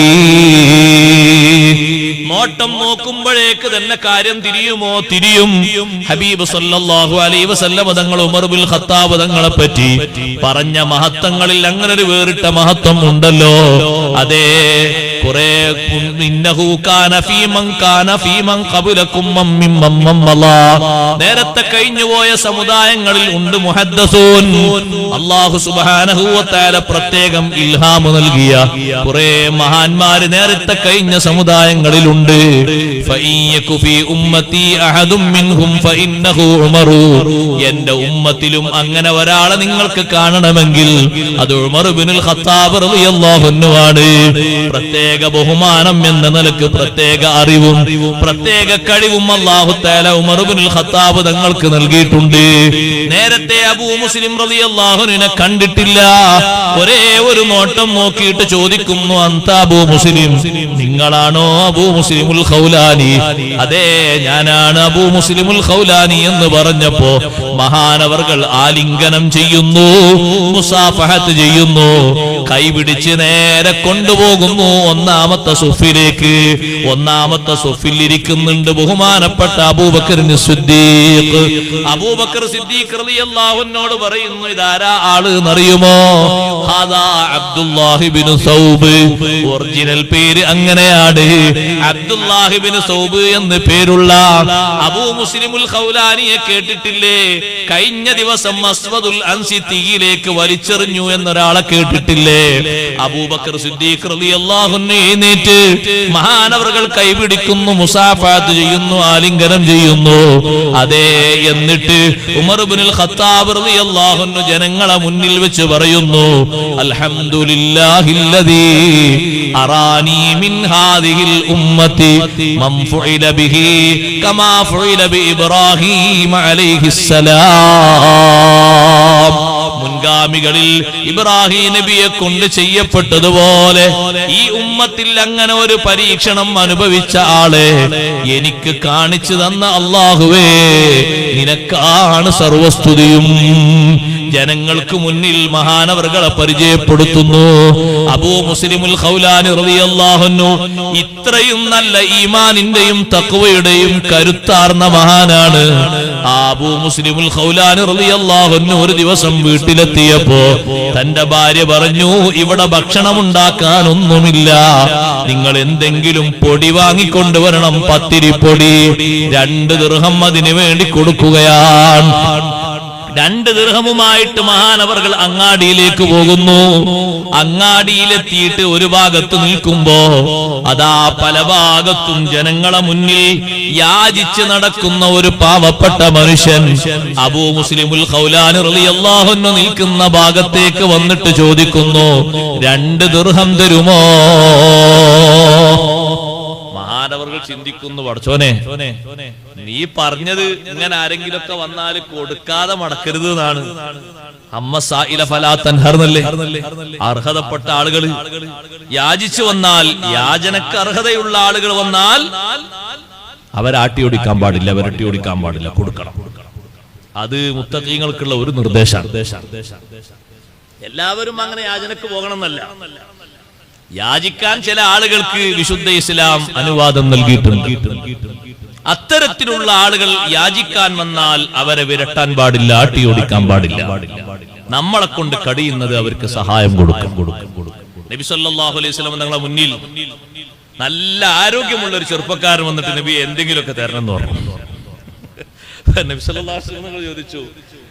നോട്ടം നോക്കുമ്പോഴേക്ക് തന്നെ കാര്യം തിരിയുമോ? തിരിയും. ഹബീബ് സല്ലല്ലാഹു അലൈഹി വസല്ലം തങ്ങൾ ഉമർ ഇബ്നുൽ ഖത്താബ് തങ്ങളെ പറ്റി പറഞ്ഞ മഹത്വങ്ങളിൽ അങ്ങനെ ഒരു വേറിട്ട മഹത്വം ഉണ്ടല്ലോ. അതേ, കുറെ ഇന്നഹു കാന ഫീമൻ ഖബലകും മിമ്മൻ മല്ലാ, നേരത്തെ കഴിഞ്ഞുപോയ സമുദായങ്ങളിൽ ഉണ്ട് മുഹദ്ദസൂൻ. അല്ലാഹു സുബ്ഹാനഹു വ തആല പ്രത്യേകം ഇൽഹാം നൽകിയ കുറെ മഹാന്മാര് നേരത്തെ കഴിഞ്ഞ സമുദായങ്ങളിൽ ഉണ്ട്. ഫഇയകു ഫീ ഉമ്മത്തി അഹദും മിൻഹും ഫഇന്നഹു ഉമറു, എന്റെ ഉമ്മത്തിലും അങ്ങനെ ഒരാളെ നിങ്ങൾക്ക് കാണണമെങ്കിൽ അത് ഉമർ ഇബ്നുൽ ഖത്താബ് റളിയല്ലാഹു അൻഹു ആണ്. പ്രത്യേക ബഹുമാനം എന്ന നിലക്ക് പ്രത്യേക അറിവും പ്രത്യേക കഴിവും അല്ലാഹു തആല ഉമർ ഇബ്നുൽ ഖത്താബ് തങ്ങൾക്ക് നൽകിയിട്ടുണ്ട്. നേരത്തെ അബൂ മുസ്ലിം റളിയല്ലാഹു അൻഹുവിനെ കണ്ടിട്ടില്ല. ഒരേ ഒരു നോട്ടം നോക്കിയിട്ട് ചോദിക്കുന്നു, അന്ത അബൂ മുസ്ലിം, നിങ്ങളാണോ അബൂ മുസ്ലിമുൽ ഖൗലാനി? അതെ, ഞാനാണ് അബൂ മുസ്ലിമുൽ ഖൗലാനി എന്ന് പറഞ്ഞപ്പോ മഹാനവർകൾ ആലിംഗനം ചെയ്യുന്നു, മുസാഫഹത്ത് ചെയ്യുന്നു, കൈപിടിച്ച് നേരെ കൊണ്ടുപോകുന്നു ഒന്നാമത്തെ സുഫിലേക്ക്. ഒന്നാമത്തെ സുഫിൽ ഇരിക്കുന്നുണ്ട് ബഹുമാനപ്പെട്ട അബൂബക്കർ സിദ്ദീഖ്. അബൂബക്കർ സിദ്ദീഖ് റളിയല്ലാഹു അൻഹുവോട് പറയുന്നു, ഇതാരാ ആള് എന്നറിയുമോ? ഹാദാ അബ്ദുല്ലാഹി ഇബ്നു സൗബ്. ഒറിജിനൽ പേര് അങ്ങനെയാണ്, അബ്ദുല്ലാഹി ഇബ്നു സൗബ് എന്ന് പേരുള്ള അബൂ മുസ്ലിമുൽ ഖൗലാനിയെ കേട്ടിട്ടില്ലേ? കഴിഞ്ഞ ദിവസം അസ്വദുൽ അൻസി തീയിലേക്ക് വലിച്ചെറിഞ്ഞു എന്നൊരാളെ കേട്ടിട്ടില്ലേ? അബൂബക്കർ സിദ്ദീഖ് റളിയല്ലാഹു അൻഹു എഴുന്നേറ്റ് മഹാനവറുകൾ കൈപിടിക്കുന്നു, മുസാഫാത്ത് ചെയ്യുന്നു, ആലിംഗനം ചെയ്യുന്നു. അതെ, എന്നിട്ട് ഉമർ ഇബ്നുൽ ഖത്താബ് റളിയല്ലാഹു അൻഹു ജനങ്ങളെ മുന്നിൽ വെച്ച് പറയുന്നു, അൽഹംദുലില്ലാഹില്ലദീ അറാനി മിൻ ഹാദിഹിൽ ഉമ്മത്തി മൻ ഫുഇല ബിഹി കമാ ഫുഇല ബി ഇബ്രാഹീം അലൈഹിസ്സലാം. മുൻഗാമികളിൽ ഇബ്രാഹിം നബിയെ കൊണ്ട് ചെയ്യപ്പെട്ടതുപോലെ ഈ ഉമ്മത്തിൽ അങ്ങനെ ഒരു പരീക്ഷണം അനുഭവിച്ച ആളെ എനിക്ക് കാണിച്ചു തന്ന അല്ലാഹുവേ, നിനക്കാണ് സർവസ്തുതിയും. ജനങ്ങൾക്ക് മുന്നിൽ മഹാനവർകളെ പരിചയപ്പെടുത്തുന്നു. അബൂ മുസ്ലിമുൽ ഖൗലാനി റളിയല്ലാഹു അൻഹു ഇത്രയും നല്ല ഈമാനിന്റെയും തഖ്വയുടെയും കരുത്താർന്ന മഹാനാണ്. അബൂ മുസ്ലിമുൽ ഖൗലാനി റളിയല്ലാഹു അൻഹു ഒരു ദിവസം വീട്ടിലെത്തിയപ്പോ തന്റെ ഭാര്യ പറഞ്ഞു, ഇവിടെ ഭക്ഷണം ഉണ്ടാക്കാനൊന്നുമില്ല, നിങ്ങൾ എന്തെങ്കിലും പൊടി വാങ്ങിക്കൊണ്ടുവരണം, പത്തിരിപ്പൊടി. 2 ദിർഹം അതിനു വേണ്ടി കൊടുക്കുകയാണ്. 2 ദിർഹമുമായിട്ട് മഹാനവർകൾ അങ്ങാടിയിലേക്ക് പോകുന്നു. അങ്ങാടിയിലെത്തിയിട്ട് ഒരു ഭാഗത്ത് നിൽക്കുമ്പോ അതാ പല ഭാഗത്തും ജനങ്ങളെ മുന്നിൽ യാചിച്ച് നടക്കുന്ന ഒരു പാവപ്പെട്ട മനുഷ്യൻ അബൂ മുസ്ലിമുൽ ഖൗലാനി റളിയല്ലാഹു അൻഹു നിൽക്കുന്ന ഭാഗത്തേക്ക് വന്നിട്ട് ചോദിക്കുന്നു, 2 ദിർഹം തരുമോ? മഹാനവർകൾ ചിന്തിക്കുന്നു, പടച്ചോനെ, നീ പറഞ്ഞത് ഇങ്ങനെ ആരെങ്കിലൊക്കെ വന്നാൽ കൊടുക്കാതെ മടക്കരുത് എന്നാണ്. അമ്മ സായില ഫലാ തൻഹർ എന്നല്ലേ? അർഹതപ്പെട്ട ആളുകൾ യാചിച്ചു വന്നാൽ, യാചനക്ക് അർഹതയുള്ള ആളുകൾ വന്നാൽ അവരാട്ടി ഓടിക്കാൻ പാടില്ല, അവരട്ടി ഓടിക്കാൻ പാടില്ല, കൊടുക്കണം. അത് മുത്തഖീങ്ങൾക്കുള്ള ഒരു നിർദ്ദേശമാണ്. എല്ലാവരും അങ്ങനെ യാചനക്ക് പോകണം എന്നല്ല. യാചിക്കാൻ ചില ആളുകൾക്ക് വിശുദ്ധ ഇസ്ലാം അനുവാദം നൽകിയിട്ടുണ്ട്. അത്തരത്തിലുള്ള ആളുകൾ യാചിക്കാൻ വന്നാൽ അവരെ വിരട്ടാൻ പാടില്ല, ആട്ടിയോടിക്കാൻ പാടില്ല. നമ്മളെ കൊണ്ട് കഴിയുന്നത് അവർക്ക് സഹായം കൊടുക്കും. നബി സല്ലല്ലാഹു അലൈഹി വസല്ലം തങ്ങളുടെ മുന്നിൽ നല്ല ആരോഗ്യമുള്ള ഒരു ചെറുപ്പക്കാരൻ വന്നിട്ട് നബി എന്തെങ്കിലുമൊക്കെ തരണം എന്ന് പറഞ്ഞു. നബി സല്ലല്ലാഹു അലൈഹി വസല്ലം ചോദിച്ചു,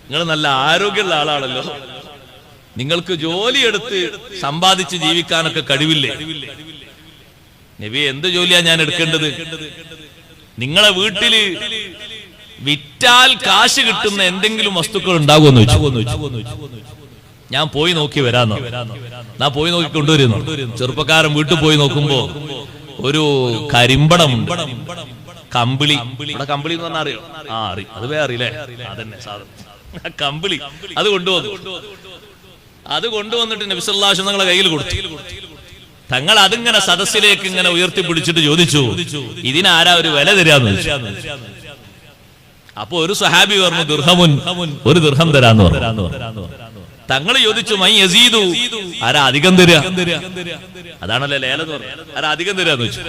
നിങ്ങൾ നല്ല ആരോഗ്യമുള്ള ആളാണല്ലോ, നിങ്ങൾക്ക് ജോലിയെടുത്ത് സമ്പാദിച്ച് ജീവിക്കാനൊക്കെ കഴിവില്ലേ? നബി, എന്ത് ജോലിയാ ഞാൻ എടുക്കേണ്ടത്? നിങ്ങളെ വീട്ടില് വിറ്റാൽ കാശ് കിട്ടുന്ന എന്തെങ്കിലും വസ്തുക്കൾ ഉണ്ടാകുമെന്ന് ചോദിച്ചു. ഞാൻ പോയി നോക്കി വരാന്നോ? ഞാൻ പോയി നോക്കി കൊണ്ടുവരുന്നു. ചെറുപ്പക്കാരൻ വീട്ടിൽ പോയി നോക്കുമ്പോ ഒരു കരിമ്പടം, കമ്പിളി. ഇവിടെ കമ്പിളി എന്ന് പറഞ്ഞാൽ അറിയോ? അത് വേറെ അറിയില്ലേ? അതന്നെ സാധനം, കമ്പിളി. അത് കൊണ്ടുവന്നിട്ട് നബി സല്ലല്ലാഹു അലൈഹി വസല്ലം തങ്ങളുടെ കയ്യിൽ കൊടുത്തു. തങ്ങൾ അതിങ്ങനെ സദസ്സിലേക്ക് ഇങ്ങനെ ഉയർത്തിപ്പിടിച്ചിട്ട് ചോദിച്ചു, ഇതിനാരാ ഒരു വില തരാന്ന് ചോദിച്ചു. അപ്പൊ ഒരു സ്വഹാബി പറഞ്ഞു, ദിർഹമുൻ, 1 ദിർഹം തരാന്ന് പറഞ്ഞു. തങ്ങൾ ചോദിച്ചു, മൈ യസീദു, ആരാ അധികം തരിക? അതാണല്ലോ ലേലെന്ന് പറഞ്ഞു. ആരാ അധികം തരാന്ന് ചോദിച്ചു.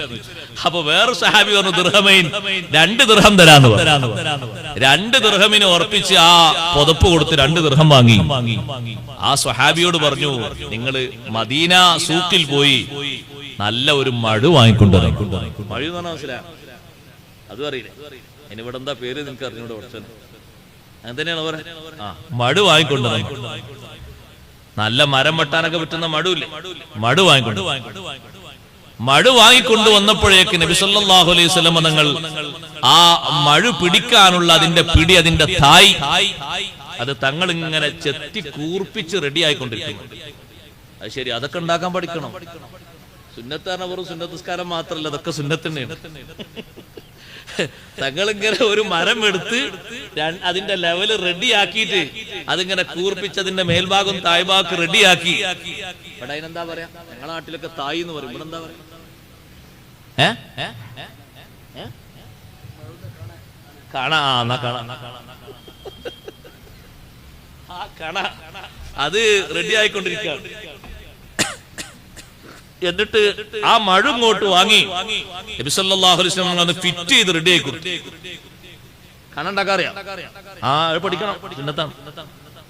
അപ്പൊ വേറെ സ്വഹാബി പറഞ്ഞു, ദിർഹമൈൻ, 2 ദിർഹം തരാന്ന് പറഞ്ഞു. 2 ദിർഹമിന് ഉറപ്പിച്ച് ആ പുതപ്പ് കൊടുത്ത് 2 ദിർഹം വാങ്ങി. ആ സ്വഹാബിയോട് പറഞ്ഞു, നിങ്ങൾ മദീന സൂക്കിൽ പോയി നല്ല ഒരു മഴു വാങ്ങിക്കൊണ്ടുവരാം. മഴു എന്ന് പറഞ്ഞാൽ മനസ്സിലായോ? അതും അറിയില്ല. ഇനി ഇവിടെ എന്താ പേര് നിങ്ങൾക്ക് അറിഞ്ഞൂടെ? അങ്ങനെ തന്നെയാണ് പറയുന്നത്. മഴു വാങ്ങിക്കൊണ്ടുവരാം. നല്ല മരം വെട്ടാനൊക്കെ പറ്റുന്ന മടുവില്ലേ, മഴു വാങ്ങിക്കൊണ്ടുവന്നപ്പോഴേക്ക് നബി സല്ലല്ലാഹു അലൈഹി വസല്ലം തങ്ങൾ ആ മഴു പിടിക്കാനുള്ള അതിന്റെ പിടി, അതിന്റെ തായ്, അത് തങ്ങൾ ഇങ്ങനെ ചെത്തി കൂർപ്പിച്ച് റെഡി ആയിക്കൊണ്ടിരിക്കുന്നു. അത് ശരി, അതൊക്കെ ഉണ്ടാക്കാൻ പഠിക്കണം. സുന്നത്താണ്, വെറും സുന്നത്തസ്കാരം മാത്രല്ല, അതൊക്കെ സുന്നത്ത് തന്നെയാണ്. തങ്ങളിങ്ങനെ ഒരു മരം എടുത്ത് അതിന്റെ ലെവല് റെഡിയാക്കിയിട്ട് അതിങ്ങനെ കൂർപ്പിച്ച് അതിന്റെ മേൽഭാഗം തായ്ഭാഗം റെഡിയാക്കി. ഇവിടെ അതിനെന്താ പറയാ? ഞങ്ങളുടെ നാട്ടിലൊക്കെ തായ് എന്ന് പറയും. ഇവിടെ എന്താ പറയാ? കണ. അത് റെഡി ആയിക്കൊണ്ടിരിക്കുകയാണ്. എന്നിട്ട് ആ മഴ ഇങ്ങോട്ട് വാങ്ങി നബി സല്ലല്ലാഹു അലൈഹി വസല്ലം അത് ഫിറ്റ് ചെയ്ത് റെഡി ആയി കൊടുത്തു. കണണ്ടാക്കറിയാം? പഠിക്കണം, സുന്നത്താണ്.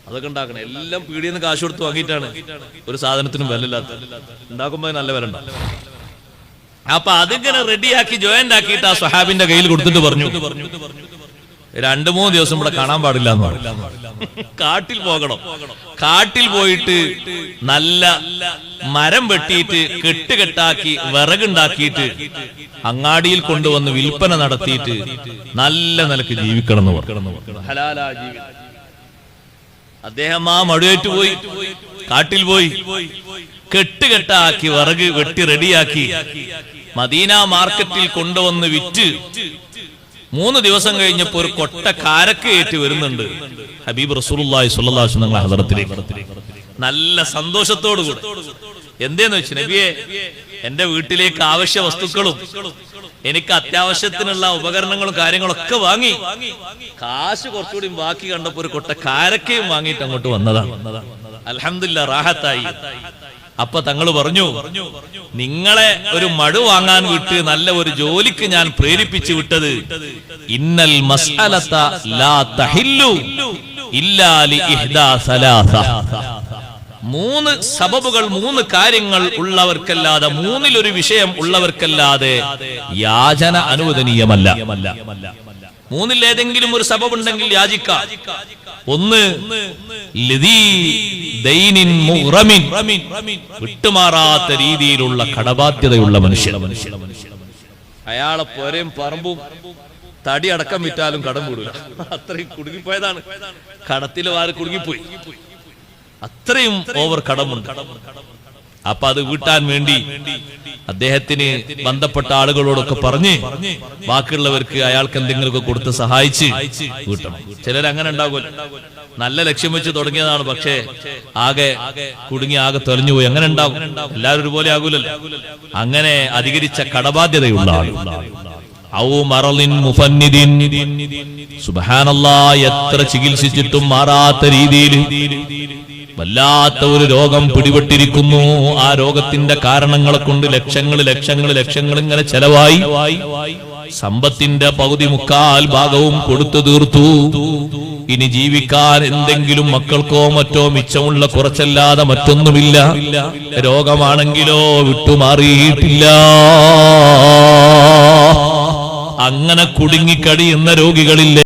അതൊക്കെ ഉണ്ടാക്കണം. എല്ലാം പീടിയെന്ന് കാശ് കൊടുത്ത് വാങ്ങിയിട്ടാണ്. ഒരു സാധനത്തിനും വില ഇല്ലാത്ത, ഉണ്ടാക്കുമ്പോ നല്ല വില ഉണ്ടാവും. അപ്പൊ അതിങ്ങനെ റെഡിയാക്കി ജോയിന്റ് ആക്കിയിട്ട് ആ സ്വഹാബിന്റെ കയ്യിൽ കൊടുത്തിട്ട് പറഞ്ഞു, 2-3 ദിവസം ഇവിടെ കാണാൻ പാടില്ല എന്ന് പറഞ്ഞു. കാട്ടിൽ പോകണം. കാട്ടിൽ പോയിട്ട് നല്ല മരം വെട്ടിയിട്ട് കെട്ടുകെട്ടാക്കി വിറകുണ്ടാക്കിയിട്ട് അങ്ങാടിയിൽ കൊണ്ടുവന്ന് വിൽപ്പന നടത്തിയിട്ട് നല്ല നിലക്ക് ജീവിക്കണം എന്ന് പറഞ്ഞു. ഹലാലാ ജീവിതം. അദ്ദേഹം ആ മഴയേറ്റ് പോയി, കാട്ടിൽ പോയി കെട്ടുകെട്ടാക്കി വിറക് വെട്ടി റെഡിയാക്കി മദീന മാർക്കറ്റിൽ കൊണ്ടുവന്ന് വിറ്റ് 3 ദിവസം കഴിഞ്ഞപ്പോ ഒരു കൊട്ട കാരക്കയേറ്റ് വരുന്നുണ്ട് ഹബീബ് റസൂലുള്ളാഹി സ്വല്ലല്ലാഹു അലൈഹി വസല്ലം ഹദ്റത്തിലേക്ക്. നല്ല സന്തോഷത്തോടു കൂടി. എന്തേന്ന് വെച്ച്, നബിയെ എന്റെ വീട്ടിലേക്ക് ആവശ്യ വസ്തുക്കളും എനിക്ക് അത്യാവശ്യത്തിനുള്ള ഉപകരണങ്ങളും കാര്യങ്ങളൊക്കെ വാങ്ങി. കാശ് കുറച്ചുകൂടി ബാക്കി കണ്ടപ്പോ ഒരു കൊട്ട കാരക്കയും വാങ്ങിയിട്ട് അങ്ങോട്ട് വന്നതാണ്. അൽഹംദുലില്ലാഹ് റാഹത്തായി. അപ്പൊ തങ്ങൾ പറഞ്ഞു, നിങ്ങളെ ഒരു മടു വാങ്ങാൻ വിട്ട് നല്ല ഒരു ജോലിക്ക് ഞാൻ പ്രേരിപ്പിച്ചു വിട്ടത് ഇന്നൽ മസ്അലത ലാ തഹില്ലു ഇല്ലാ ലി ഇഹ്ദാ സലാസ. 3 സബബുകൾ, 3 കാര്യങ്ങൾ ഉള്ളവർക്കല്ലാതെ, 3-ൽ 1 വിഷയം ഉള്ളവർക്കല്ലാതെ യാചന അനുവദനീയമല്ല. 3-ൽ ഏതെങ്കിലും ഒരു സബബ് ഉണ്ടെങ്കിൽ യാചിക്കാം. 1 ലദീ ദൈനിൻ മുഗ്റമിൻ, വിട്ടുമാറാത്ത രീതിയിലുള്ള കടബാധ്യതയുള്ള മനുഷ്യൻ. അയാളെ പോരയും പറമ്പും തടി അടക്കം വിറ്റാലും കടം കൂടില്ല. അത്രയും കുടുങ്ങിപ്പോയതാണ്. കടത്തിൽ വാര് കുടുങ്ങിപ്പോയി. അത്രയും ഓവർ കടമുണ്ട്. അപ്പൊ അത് വീട്ടാൻ വേണ്ടി അദ്ദേഹത്തിന് ബന്ധപ്പെട്ട ആളുകളോടൊക്കെ പറഞ്ഞ് ബാക്കിയുള്ളവർക്ക് അയാൾക്ക് എന്തെങ്കിലുമൊക്കെ കൊടുത്ത് സഹായിച്ച് വീട്ടണം. ചിലരങ്ങനെ ഉണ്ടാകുമല്ലോ, നല്ല ലക്ഷ്യം വെച്ച് തുടങ്ങിയതാണ്, പക്ഷേ ആകെ കുടുങ്ങി ആകെ തൊലഞ്ഞുപോയി. അങ്ങനെ ഉണ്ടാകും. എല്ലാവരും ഒരുപോലെ ആകൂലല്ലോ. അങ്ങനെ അധികരിച്ച കടബാധ്യതയുള്ള ആൾ. ഔ മറളിൻ മുഫന്നിദിൻ, സുബ്ഹാനല്ലാഹ്, എത്ര ചികിത്സിച്ചിട്ടും മാറാത്ത രീതിയിൽ വല്ലാത്ത ഒരു രോഗം പിടിപെട്ടിരിക്കുന്നു. ആ രോഗത്തിന്റെ കാരണങ്ങളെ കൊണ്ട് ലക്ഷങ്ങൾ ഇങ്ങനെ ചെലവായി. സമ്പത്തിന്റെ പകുതി 3/4 ഭാഗവും കൊടുത്തു തീർത്തു. ഇനി ജീവിക്കാൻ എന്തെങ്കിലും മക്കൾക്കോ മറ്റോ മിച്ചമുള്ള കുറച്ചല്ലാതെ മറ്റൊന്നുമില്ല. രോഗമാണെങ്കിലോ വിട്ടുമാറിയിട്ടില്ല. അങ്ങനെ കുടുങ്ങിക്കടിയുന്ന രോഗികളില്ലേ?